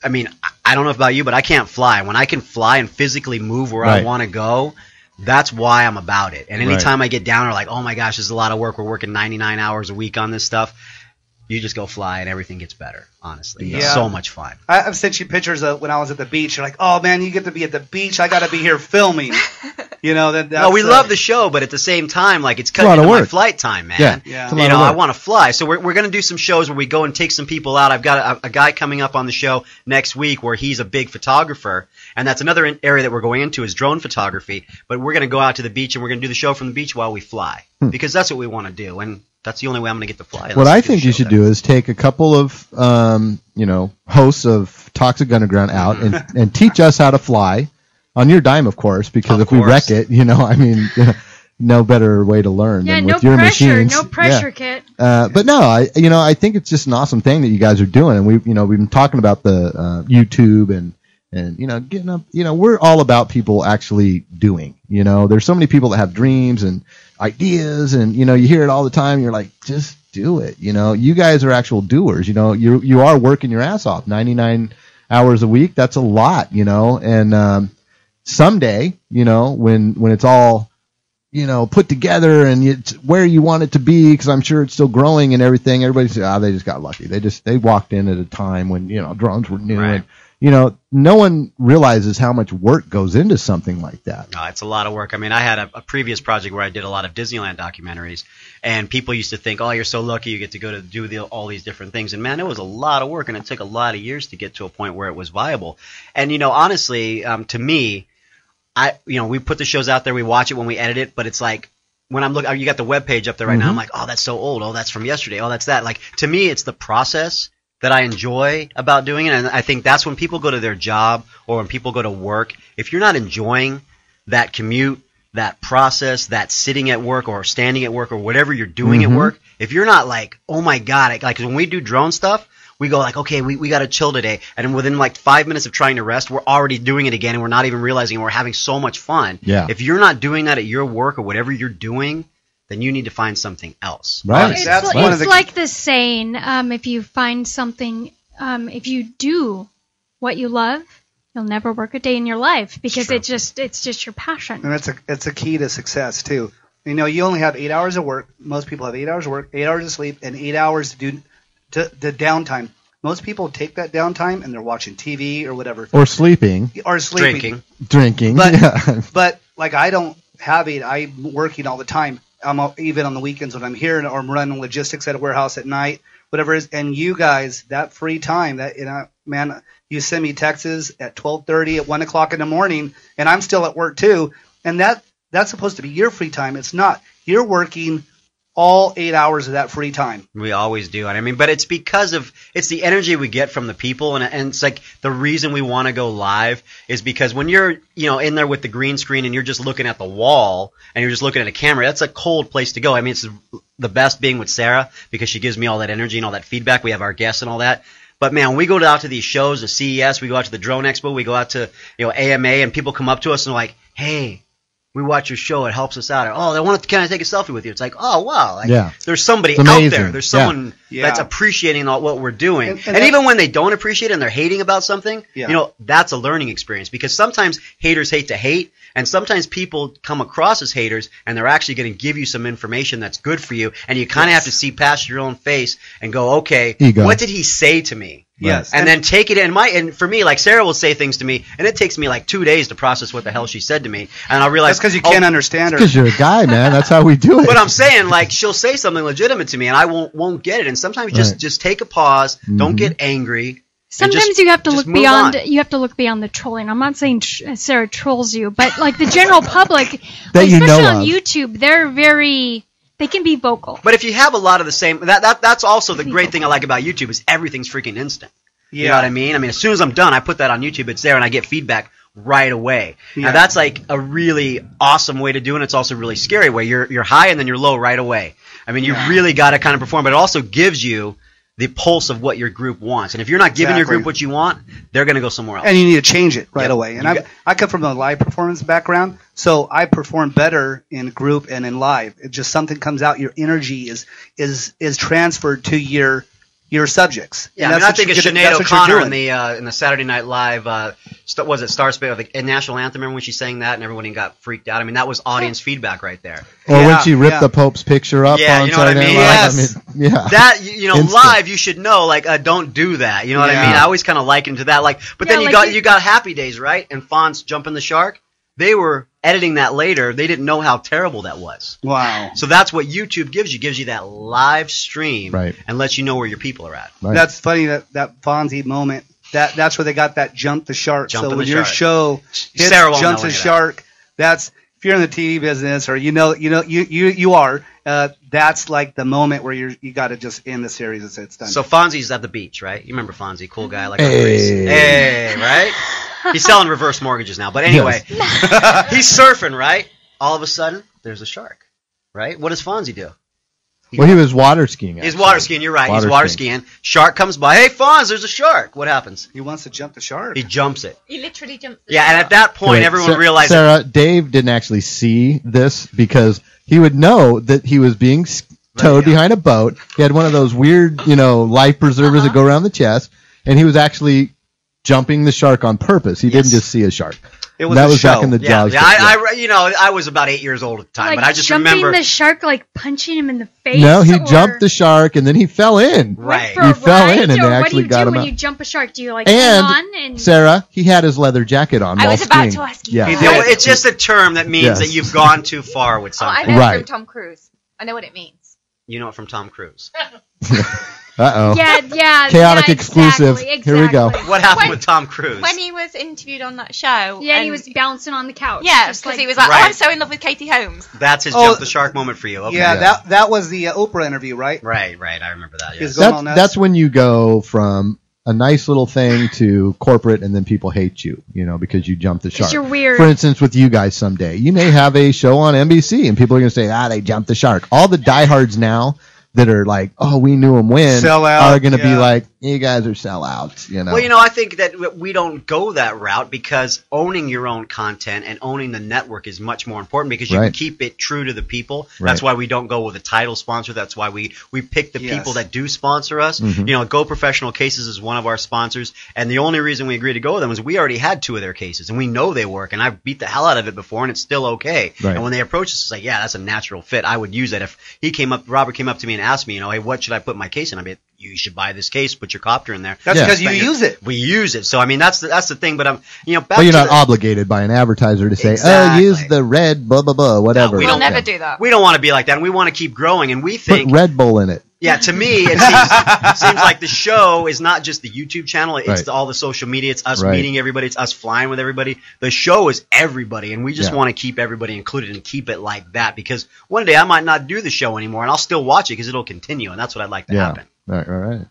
I mean, I don't know about you, but I can't fly. When I can fly and physically move where I want to go, that's why I'm about it. And anytime I get down or like, oh my gosh, this is a lot of work. We're working 99 hours a week on this stuff. You just go fly and everything gets better, honestly. It's so much fun. I've sent you pictures of when I was at the beach. You're like, oh, man, you get to be at the beach. I got to be here filming. We love the show, but at the same time, it's cutting into my flight time, man. Yeah. I want to fly. So we're going to do some shows where we go and take some people out. I've got a guy coming up on the show next week where he's a big photographer, and that's another area that we're going into is drone photography. But we're going to go out to the beach, and we're going to do the show from the beach while we fly, because that's what we want to do. And that's the only way I'm going to get to fly. What I think you should do is take a couple of, hosts of Toxic Underground out and teach us how to fly on your dime, of course, because if we wreck it, no better way to learn than with your machines. No pressure, Kit. But no, I think it's just an awesome thing that you guys are doing, and we've been talking about the YouTube and getting up. We're all about people actually doing. There's so many people that have dreams and ideas, and you hear it all the time. You're like, just do it. You guys are actual doers. You are working your ass off 99 hours a week. That's a lot. And someday, when it's all put together and it's where you want it to be, because I'm sure it's still growing and everything, everybody says, they just got lucky. They walked in at a time when drones were new. Right. And no one realizes how much work goes into something like that. No, it's a lot of work. I mean, I had a previous project where I did a lot of Disneyland documentaries, and people used to think, oh, you're so lucky you get to go to do all these different things. And, man, it was a lot of work, and it took a lot of years to get to a point where it was viable. And, honestly, to me, we put the shows out there, we watch it when we edit it, but it's like when I'm looking, you got the webpage up there right now, I'm like, oh, that's so old. Oh, that's from yesterday. Oh, that's that. Like, to me, it's the process that I enjoy about doing it. And I think that's when people go to their job or when people go to work, if you're not enjoying that commute, that process, that sitting at work or standing at work or whatever you're doing at work, if you're not like, oh my God, like when we do drone stuff, we go like, okay, we got to chill today. And within like 5 minutes of trying to rest, we're already doing it again, and we're not even realizing, and we're having so much fun. Yeah. If you're not doing that at your work or whatever you're doing, then you need to find something else. Right. It's like the saying, if you find something, if you do what you love, you'll never work a day in your life, because it's just your passion. And it's a key to success too. You only have 8 hours of work. Most people have 8 hours of work, 8 hours of sleep, and 8 hours to do the downtime. Most people take that downtime and they're watching TV or whatever. Or sleeping. Drinking. But like, I don't have it. I'm working all the time. I'm even on the weekends when I'm here, or I'm running logistics at a warehouse at night, whatever it is. And you guys, that free time, man, you send me texts at 12:30, at 1 o'clock in the morning, and I'm still at work too. And that's supposed to be your free time. It's not. You're working all 8 hours of that free time. We always do. I mean, but it's because it's the energy we get from the people, and it's like the reason we want to go live is because when you're, in there with the green screen and you're just looking at the wall and you're just looking at a camera, that's a cold place to go. I mean, it's the best being with Sarah because she gives me all that energy and all that feedback. We have our guests and all that. But man, when we go out to these shows, the CES, we go out to the Drone Expo, we go out to, AMA, and people come up to us and are like, hey, we watch your show, it helps us out. Or, can I take a selfie with you? It's like, oh, wow. There's somebody out there. There's someone that's appreciating what we're doing. And even when they don't appreciate it and they're hating about something, that's a learning experience. Because sometimes haters hate to hate, and sometimes people come across as haters, and they're actually going to give you some information that's good for you, and you kind of have to see past your own face and go, okay, what did he say to me? Yes. And then take it in and for me, like Sarah will say things to me, and it takes me like 2 days to process what the hell she said to me, and I'll realize that's because you can't understand her. Because you're a guy, man. That's how we do it. But I'm saying, like, she'll say something legitimate to me, and I won't get it. And sometimes just take a pause. Don't get angry. Sometimes you have to look beyond. You have to look beyond the trolling. I'm not saying Sarah trolls you, but like the general public, especially on YouTube, they can be vocal. But if you have a lot of the same, that's also the great thing I like about YouTube is everything's freaking instant. Yeah. You know what I mean? I mean, as soon as I'm done, I put that on YouTube. It's there, and I get feedback right away. Yeah. Now that's like a really awesome way to do it. And it's also a really scary way. You're high and then you're low right away. I mean, you really got to kind of perform, but it also gives you the pulse of what your group wants. And if you're not giving your group what you want, they're going to go somewhere else. And you need to change it right away. And I come from a live performance background, so I perform better in group and in live. It just something comes out, your energy is transferred to your subjects. Yeah, I think of Sinead O'Connor in the Saturday Night Live, was it Star Spangled National Anthem? Remember when she sang that and everybody got freaked out? I mean, that was audience feedback right there. Or when she ripped the Pope's picture up on you know what I mean? Yes. I mean, that, live, you should know, like, don't do that. You know what I mean? I always kind of liken to that. Like, but then you got Happy Days, right? And Fonz jumping the shark. They were editing that later. They didn't know how terrible that was. Wow. So that's what YouTube gives you that live stream and lets you know where your people are at. Right. That's funny, that Fonzie moment. That's where they got that jump the shark. So when your show hits jump the shark, that's, if you're in the TV business or you are, that's like the moment where you got to just end the series and say it's done. So Fonzie's at the beach, right? You remember Fonzie, cool guy, like hey, right? He's selling reverse mortgages now. But anyway, he's surfing, right? All of a sudden, there's a shark, right? What does Fonzie do? He was water skiing. He's water skiing. You're right. He's water skiing. Shark comes by. Hey, Fonz, there's a shark. What happens? He wants to jump the shark. He jumps it. He literally jumps the shark. And at that point, everyone realized. Sarah, Dave didn't actually see this because he would know that he was being towed behind a boat. He had one of those weird, life preservers that go around the chest, and he was actually jumping the shark on purpose. He didn't just see a shark. It was that was back in the Jaws. Yeah, I was about 8 years old at the time, but I just remember jumping the shark, like punching him in the face. No, he jumped the shark and then he fell in. Right, he fell in, and they actually got him out. What do you do when you jump a shark? Do you hang on? And Sarah, he had his leather jacket on. I was about to ask you. Yeah, it's just a term that means that you've gone too far with something. I know it from Tom Cruise. I know what it means. You know it from Tom Cruise. Uh-oh. Yeah. Chaotic exclusive. Exactly. Here we go. What happened with Tom Cruise? When he was interviewed on that show. Yeah, he was bouncing on the couch. Yeah, because he was like, I'm so in love with Katie Holmes. That's his jump the shark moment for you. Okay. Yeah, that was the Oprah interview, right? Right. I remember that. Yes. That's when you go from a nice little thing to corporate, and then people hate you, because you jumped the shark. You're weird. For instance, with you guys someday, you may have a show on NBC, and people are going to say, they jumped the shark. All the diehards now that are like, we knew him when, are going to be like, you guys are sellouts, Well, I think that we don't go that route because owning your own content and owning the network is much more important because you can keep it true to the people. That's why we don't go with a title sponsor. That's why we pick the people that do sponsor us. Mm-hmm. Go Professional Cases is one of our sponsors, and the only reason we agreed to go with them is we already had 2 of their cases, and we know they work, and I've beat the hell out of it before, and it's still okay. Right. And when they approached us, it's like, that's a natural fit. I would use that. If Robert came up to me and asked me, hey, what should I put my case in? I mean, you should buy this case, put your copter in there. That's because you use it. We use it. So, I mean, that's the thing. But, but you're not obligated by an advertiser to say, use the red, blah, blah, blah, whatever. No, we'll never do that. We don't want to be like that. And we want to keep growing. And we think. Put Red Bull in it. Yeah, to me, it seems like the show is not just the YouTube channel. It's all the social media. It's us meeting everybody. It's us flying with everybody. The show is everybody, and we just want to keep everybody included and keep it like that because one day I might not do the show anymore, and I'll still watch it because it'll continue, and that's what I'd like to happen. All right.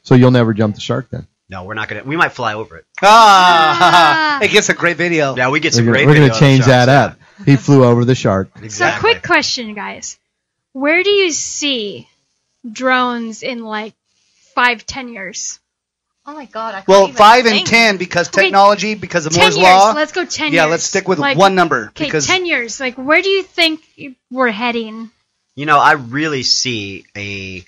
So you'll never jump the shark then? No, we're not going to. We might fly over it. It gets a great video. Yeah, we get some great video. We're going to change that up. He flew over the shark. Exactly. So quick question, guys. Where do you see drones in 5-10 years? Oh my God! I can't well, even 5 think. and 10 because technology, because of 10 Moore's years. law. Let's go 10 years. Yeah, let's stick with one number. Okay, because 10 years. Where do you think we're heading? I really see a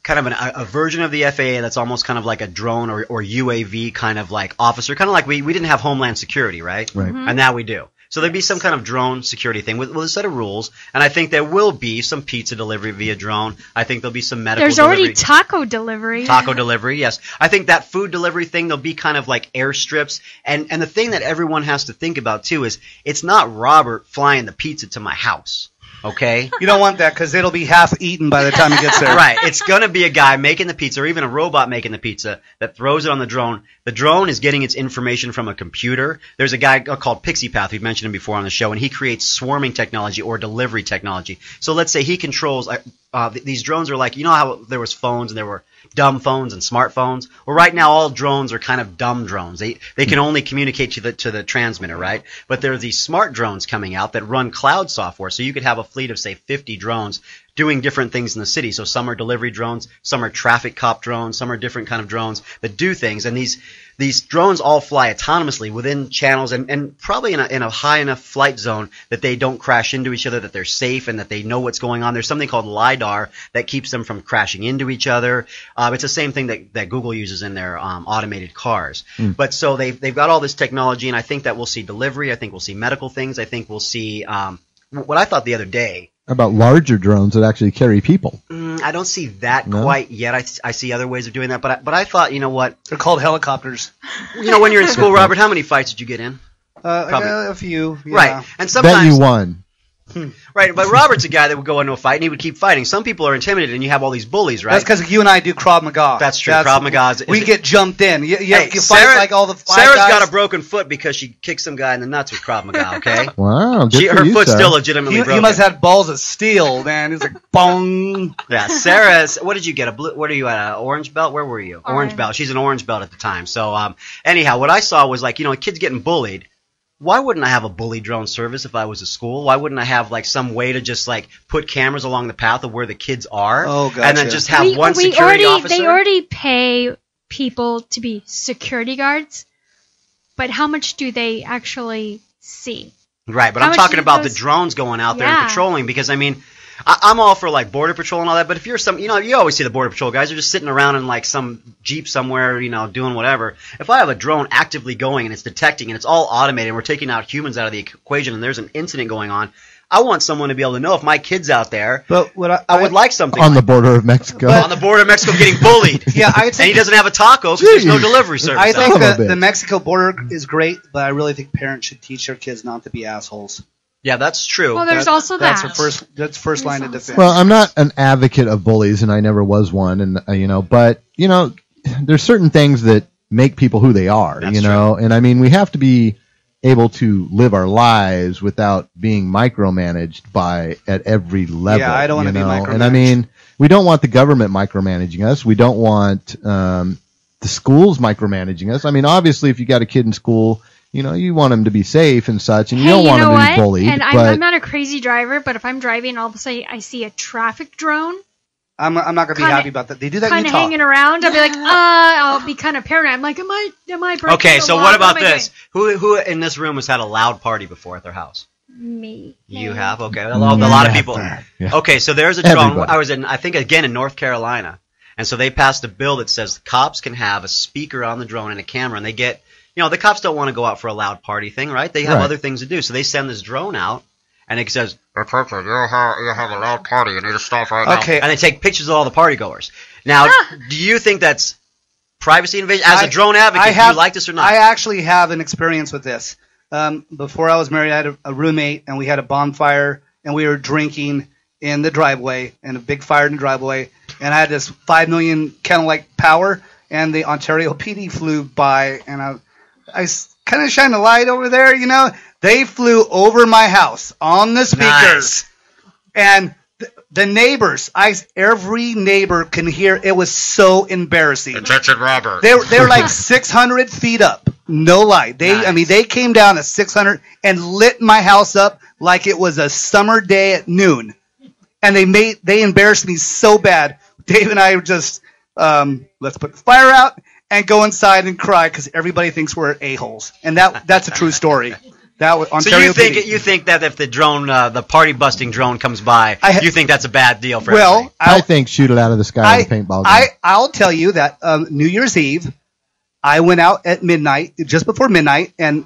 kind of a version of the FAA that's almost kind of like a drone or UAV kind of like officer, kind of like we didn't have Homeland Security, right? Right. And now we do. So there'd be some kind of drone security thing with a set of rules, and I think there will be some pizza delivery via drone. I think there'll be some medical There's delivery. already taco delivery. Taco delivery, yes. I think that food delivery thing, there'll be kind of like airstrips. And the thing that everyone has to think about, too, is it's not Robert flying the pizza to my house. Okay? You don't want that because it'll be half eaten by the time it gets there. Right. It's going to be a guy making the pizza or even a robot making the pizza that throws it on the drone. The drone is getting its information from a computer. There's a guy called PixiePath. We've mentioned him before on the show, and he creates swarming technology or delivery technology. So let's say he controls these drones are like, you know how there was phones and there were dumb phones and smartphones? Well, right now all drones are kind of dumb drones. They can only communicate to the transmitter, right? But there are these smart drones coming out that run cloud software. So you could have a fleet of, say, 50 drones doing different things in the city. So some are delivery drones, some are traffic cop drones, some are different kind of drones that do things. And these drones all fly autonomously within channels and probably in a high enough flight zone that they don't crash into each other, that they're safe and that they know what's going on. There's something called LiDAR that keeps them from crashing into each other. It's the same thing that Google uses in their automated cars. But so they've got all this technology, and I think that we'll see delivery. I think we'll see medical things. I think we'll see what I thought the other day. About larger drones that actually carry people. I don't see that quite yet. I see other ways of doing that, but I thought, you know what? They're called helicopters. You know, when you're in school, Robert, how many fights did you get in? Probably a few. Yeah. Right, and sometimes Bet you won. Right, but Robert's a guy that would go into a fight and he would keep fighting. Some people are intimidated, and you have all these bullies, right? That's because you and I do Krav Maga. That's true. Krav Maga. We get jumped in. You fight Sarah, like all the five Sarah's guys. got a broken foot because she kicked some guy in the nuts with Krav Maga. Okay. Wow. Good for Her you, foot's Sarah. still legitimately broken. You must have balls of steel, man. It's like bong. Yeah, Sarah's. What did you get? What are you at? An orange belt? Where were you? Orange belt. She's an orange belt at the time. So, anyhow, what I saw was like, kids getting bullied. Why wouldn't I have a bully drone service if I was a school? Why wouldn't I have like some way to just like put cameras along the path of where the kids are, and then just have one security officer? They already pay people to be security guards, but how much do they actually see? Right, but I'm talking about the drones going out there and patrolling, because I mean, I'm all for like border patrol and all that, but if you're you always see the border patrol guys are just sitting around in like some Jeep somewhere, doing whatever. If I have a drone actively going and it's detecting and it's all automated and we're taking out humans out of the equation and there's an incident going on, I want someone to be able to know if my kid's out there. But what I would like something on the border of Mexico. On the border of Mexico, getting bullied. Yeah, and he doesn't have a taco because there's no delivery service. I think the Mexico border is great, but I really think parents should teach their kids not to be assholes. Yeah, that's true. Well, there's also that. That's first line of defense. Well, I'm not an advocate of bullies, and I never was one, and but there's certain things that make people who they are, That's true. And I mean, we have to be able to live our lives without being micromanaged at every level. Yeah, I don't want to be micromanaged. And I mean, we don't want the government micromanaging us. We don't want the schools micromanaging us. I mean, obviously, if you got a kid in school, you want them to be safe and such, and you don't want them to be bullied. And I'm not a crazy driver, but if I'm driving and all of a sudden I see a traffic drone, I'm not going to be happy about that. They do that in Utah. Kind of hanging around, I'll be like, I'll be kind of paranoid. I'm like, am I breaking Okay, the so law? what about am I this? Who in this room has had a loud party before at their house? Me. You have? Okay. A lot of people. Yeah. Okay, so there's a drone. Everybody. I was I think, again, in North Carolina. And so they passed a bill that says cops can have a speaker on the drone and a camera, and they get, the cops don't want to go out for a loud party thing, right? They have other things to do. So they send this drone out, and it says, you have a loud party. You need to stop right now. And they take pictures of all the party goers. Now, do you think that's privacy invasion? As a drone advocate, do you like this or not? I actually have an experience with this. Before I was married, I had a roommate, and we had a bonfire, and we were drinking in the driveway, and a big fire in the driveway, and I had this 5 million Cadillac Power, and the Ontario PD flew by, and I kind of shined a light over there, They flew over my house on the speakers. Nice. And the neighbors, every neighbor can hear. It was so embarrassing. Attention, Robert. They were like 600 feet up. No lie. They came down at 600 and lit my house up like it was a summer day at noon. And they embarrassed me so bad. Dave and I were just, let's put the fire out and go inside and cry because everybody thinks we're a-holes. And that's a true story. That was Ontario. So you think that if the drone, the party busting drone comes by, you think that's a bad deal for everybody? I think shoot it out of the sky with a paintball gun. I'll tell you that New Year's Eve, I went out at midnight, just before midnight, and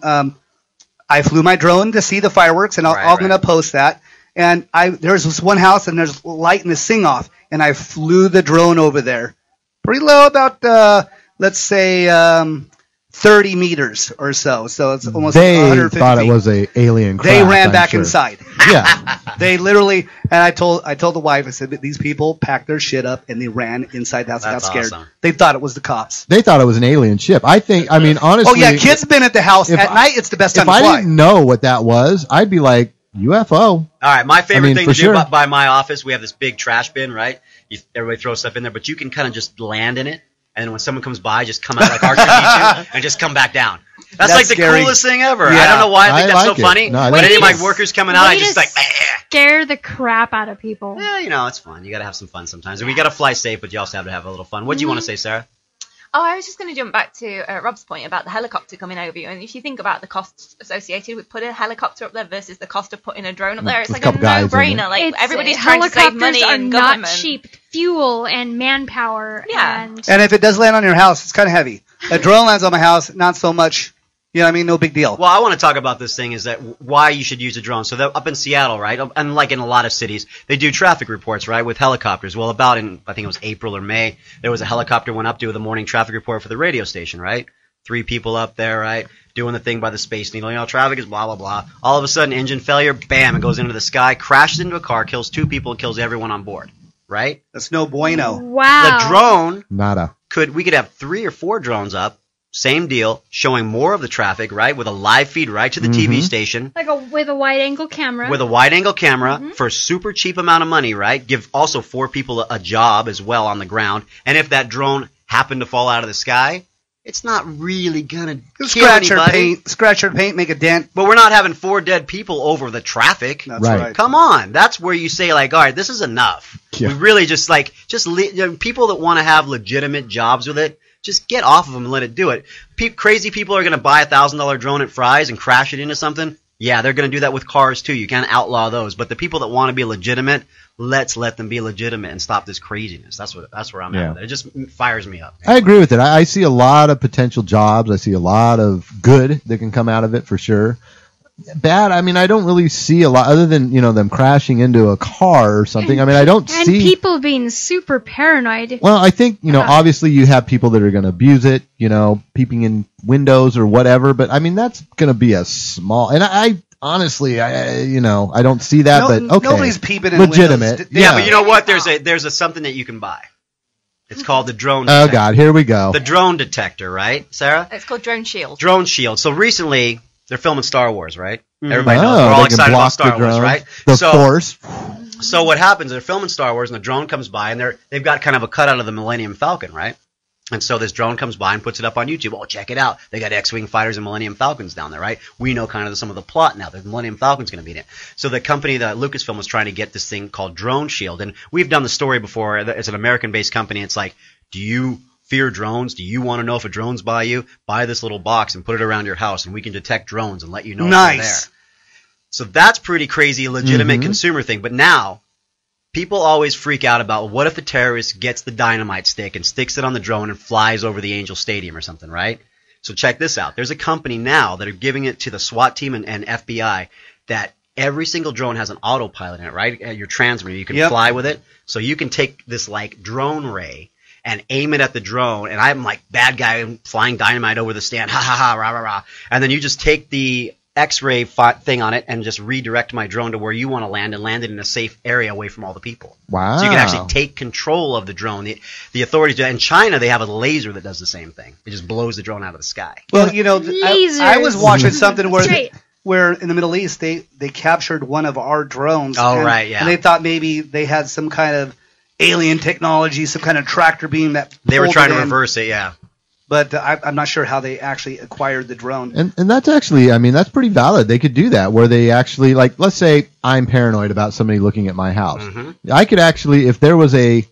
I flew my drone to see the fireworks, and I'm going to post that. And there's this one house, and there's light in the sing-off, and I flew the drone over there. Pretty low, about, let's say, 30 meters or so. So it's almost 150 They thought feet. it was a alien craft. They ran I'm back sure. inside. Yeah. They literally, and I told the wife, I said, these people packed their shit up and they ran inside the house and got scared. Awesome. They thought it was the cops. They thought it was an alien ship. I think, I mean, honestly. Oh, yeah, kids been at the house at night. It's the best time If to I fly. didn't know what that was, I'd be like, UFO. All right, my favorite thing for to sure. do by my office, we have this big trash bin, right? Everybody throws stuff in there, but you can kind of just land in it, and then when someone comes by, just come out like R2-D2 and just come back down. That's like the scary. coolest thing ever. Yeah. I don't know why I think that's like so it. funny. No, I but like any of it. my workers coming out, I just like, scare the crap out of people. yeah, you know, it's fun. You got to have some fun sometimes. And we got to fly safe, but you also have to have a little fun. What do you want to say, Sarah? Oh, I was just going to jump back to Rob's point about the helicopter coming over you. And if you think about the costs associated with putting a helicopter up there versus the cost of putting a drone up there, it's With like a a couple guys in no-brainer. it. Like everybody's trying to save Helicopters money are and not government. cheap. Fuel and manpower. Yeah. And if it does land on your house, it's kind of heavy. A drone lands on my house, not so much. You know what I mean? No big deal. Well, I want to talk about this thing is that why you should use a drone. So that up in Seattle, right, and like in a lot of cities, they do traffic reports, right, with helicopters. Well, about in, I think it was April or May, there was a helicopter went up doing the morning traffic report for the radio station, right? 3 people up there, right, doing the thing by the Space Needle. You know, traffic is blah, blah, blah. All of a sudden, engine failure, bam, it goes into the sky, crashes into a car, kills 2 people, and kills everyone on board, right? That's no bueno. Wow. The drone Nada. we could have 3 or 4 drones up, same deal, showing more of the traffic, right, with a live feed right to the TV station. Like with a wide angle camera. With a wide angle camera for a super cheap amount of money, right? Give also 4 people a job as well on the ground. And if that drone happened to fall out of the sky, it's not really gonna kill anybody. Scratch your paint, make a dent. But we're not having 4 dead people over the traffic. That's Right. right. Come on, that's where you say like, all right, this is enough. Yeah. We really just people that want to have legitimate jobs with it. Just get off of them and let it do it. Crazy people are going to buy $1,000 drone at Fry's and crash it into something. Yeah, they're going to do that with cars too. You can't outlaw those. But the people that want to be legitimate, let's let them be legitimate and stop this craziness. That's where I'm at with it. It just fires me up. I agree with it. I see a lot of potential jobs. I see a lot of good that can come out of it for sure. Bad, I mean, I don't really see a lot other than, you know, them crashing into a car or something. I mean, I don't and see people being super paranoid. Well, I think, you know, obviously you have people that are going to abuse it, you know, peeping in windows or whatever, but I mean, that's going to be a small, and I honestly, you know, I don't see that, but okay. Nobody's peeping in legitimate. windows. Yeah, but you know what? There's a something that you can buy. It's called the drone Oh detector. God, here we go. The drone detector, right, Sarah? It's called Drone Shield. Drone Shield. So recently, they're filming Star Wars, right? Mm-hmm. Everybody knows. Oh, We're all they can excited about block Star the Wars, drones. right? The Force. So what happens? They're filming Star Wars, and the drone comes by, and they've got kind of a cutout of the Millennium Falcon, right? And so this drone comes by and puts it up on YouTube. Oh, check it out. They got X-Wing fighters and Millennium Falcons down there, right? We know kind of some of the plot now. The Millennium Falcon's going to be in it. So the company, that Lucasfilm, was trying to get this thing called Drone Shield. And we've done the story before. It's an American-based company. It's like, do you fear drones? Do you want to know if a drone's by you? Buy this little box and put it around your house, and we can detect drones and let you know if they're there. So that's pretty crazy, legitimate consumer thing. But now, people always freak out about what if a terrorist gets the dynamite stick and sticks it on the drone and flies over the Angel Stadium or something, right? So check this out. There's a company now that are giving it to the SWAT team and FBI that every single drone has an autopilot in it, right? Your transmitter, you can fly with it. So you can take this like drone ray and aim it at the drone, and I'm like bad guy flying dynamite over the stand, ha ha ha, rah rah rah. And then you just take the X-ray thing on it and just redirect my drone to where you want to land and land it in a safe area away from all the people. Wow. So you can actually take control of the drone. The authorities do. In China, they have a laser that does the same thing. It just blows the drone out of the sky. Well, you know, I was watching something where in the Middle East they captured one of our drones. Oh, right, yeah. And they thought maybe they had some kind of alien technology, some kind of tractor beam that they were pulled trying it to in. reverse it, yeah. But I'm not sure how they actually acquired the drone. And that's actually, I mean, that's pretty valid. They could do that where they actually, like, let's say I'm paranoid about somebody looking at my house. I could actually, if there was a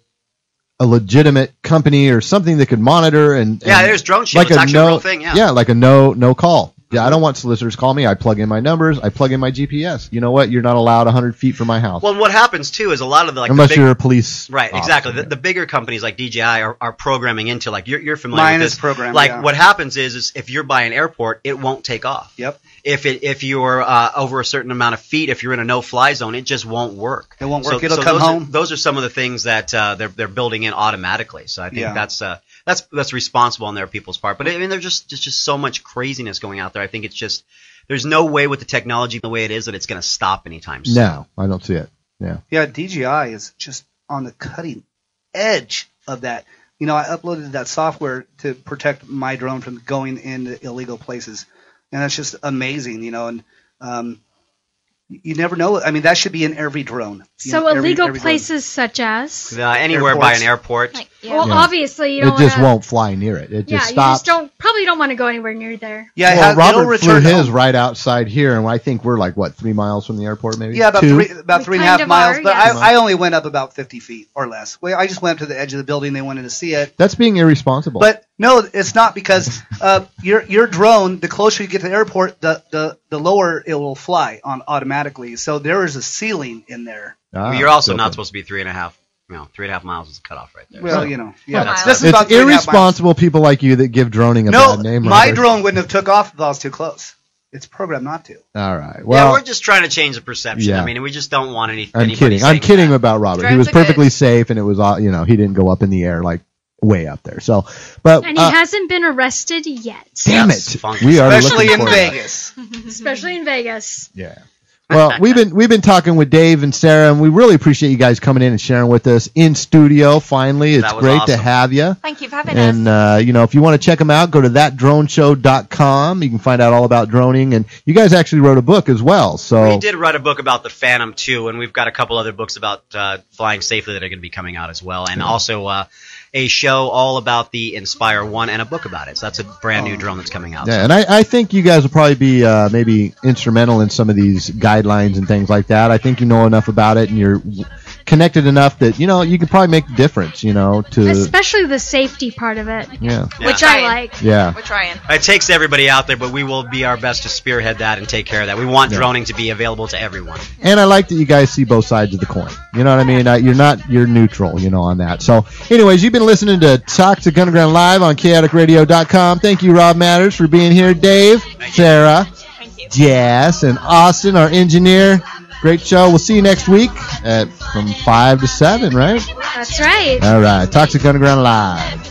legitimate company or something that could monitor and there's Drone Shield. like it's actually a real thing, yeah. Yeah, like a no call. Yeah, I don't want solicitors to call me. I plug in my numbers. I plug in my GPS. You know what? You're not allowed 100 feet from my house. Well, what happens too is a lot of the unless you're a police. Right, officer. exactly. The bigger companies like DJI are programming into like you're familiar Mine with is this. programmed, Like yeah. what happens is if you're by an airport, it won't take off. Yep. If you're over a certain amount of feet, if you're in a no-fly zone, it just won't work. It won't work. It'll come home. Those are some of the things that they're building in automatically. So I think that's responsible on their people's part. But I mean, there's just so much craziness going out there. I think it's just there's no way with the technology the way it is that it's going to stop anytime soon. No, I don't see it. Yeah. Yeah, DJI is just on the cutting edge of that. You know, I uploaded that software to protect my drone from going into illegal places, and that's just amazing. You know, and you never know. I mean, that should be in every drone. So illegal places such as anywhere by an airport. Well, obviously you don't. It just won't fly near it. It just stops. You just probably don't want to go anywhere near there. Yeah, well, Robert flew his right outside here, and I think we're like 3 miles from the airport, maybe. Yeah, about 3.5 miles. But yes. I only went up about 50 feet or less. Well, I just went up to the edge of the building. They wanted to see it. That's being irresponsible. But no, it's not, because your drone, the closer you get to the airport, the lower it will fly on automatically. So there is a ceiling in there. You're also not supposed to be 3.5. 3.5 miles is the cutoff right there. Well, it's irresponsible people like you that give droning a bad name. My drone wouldn't have took off if I was too close. It's programmed not to. All right. Well, we're just trying to change the perception. Yeah. I mean, we just don't want anything. I'm kidding. I'm kidding about Robert. He was perfectly safe, and it was he didn't go up in the air like way up there. So, but and he hasn't been arrested yet. Damn it! We are especially in Vegas. Especially in Vegas. Yeah. Well, we've been talking with Dave and Sarah, and we really appreciate you guys coming in and sharing with us in studio. Finally, it's great to have you. Thank you for having us. And if you want to check them out, go to thatdroneshow.com. You can find out all about droning, and you guys actually wrote a book as well. So we did write a book about the Phantom 2, and we've got a couple other books about flying safely that are going to be coming out as well, and also a show all about the Inspire 1 and a book about it. So that's a brand new drone that's coming out. Yeah, and I think you guys will probably be maybe instrumental in some of these guidelines and things like that. I think you know enough about it, and you're connected enough that you could probably make a difference. To especially the safety part of it. Yeah, which I like. Yeah, we're trying. It takes everybody out there, but we will be our best to spearhead that and take care of that. We want droning to be available to everyone. And I like that you guys see both sides of the coin. You know what I mean? You're neutral. On that. So, anyways, you've been listening to Toxic Underground Live on chaoticradio.com. Thank you, Rob Matters, for being here. Dave, Sarah, Jess, and Austin, our engineer. Great show. We'll see you next week from 5 to 7, right? That's right. All right. Toxic Underground Live.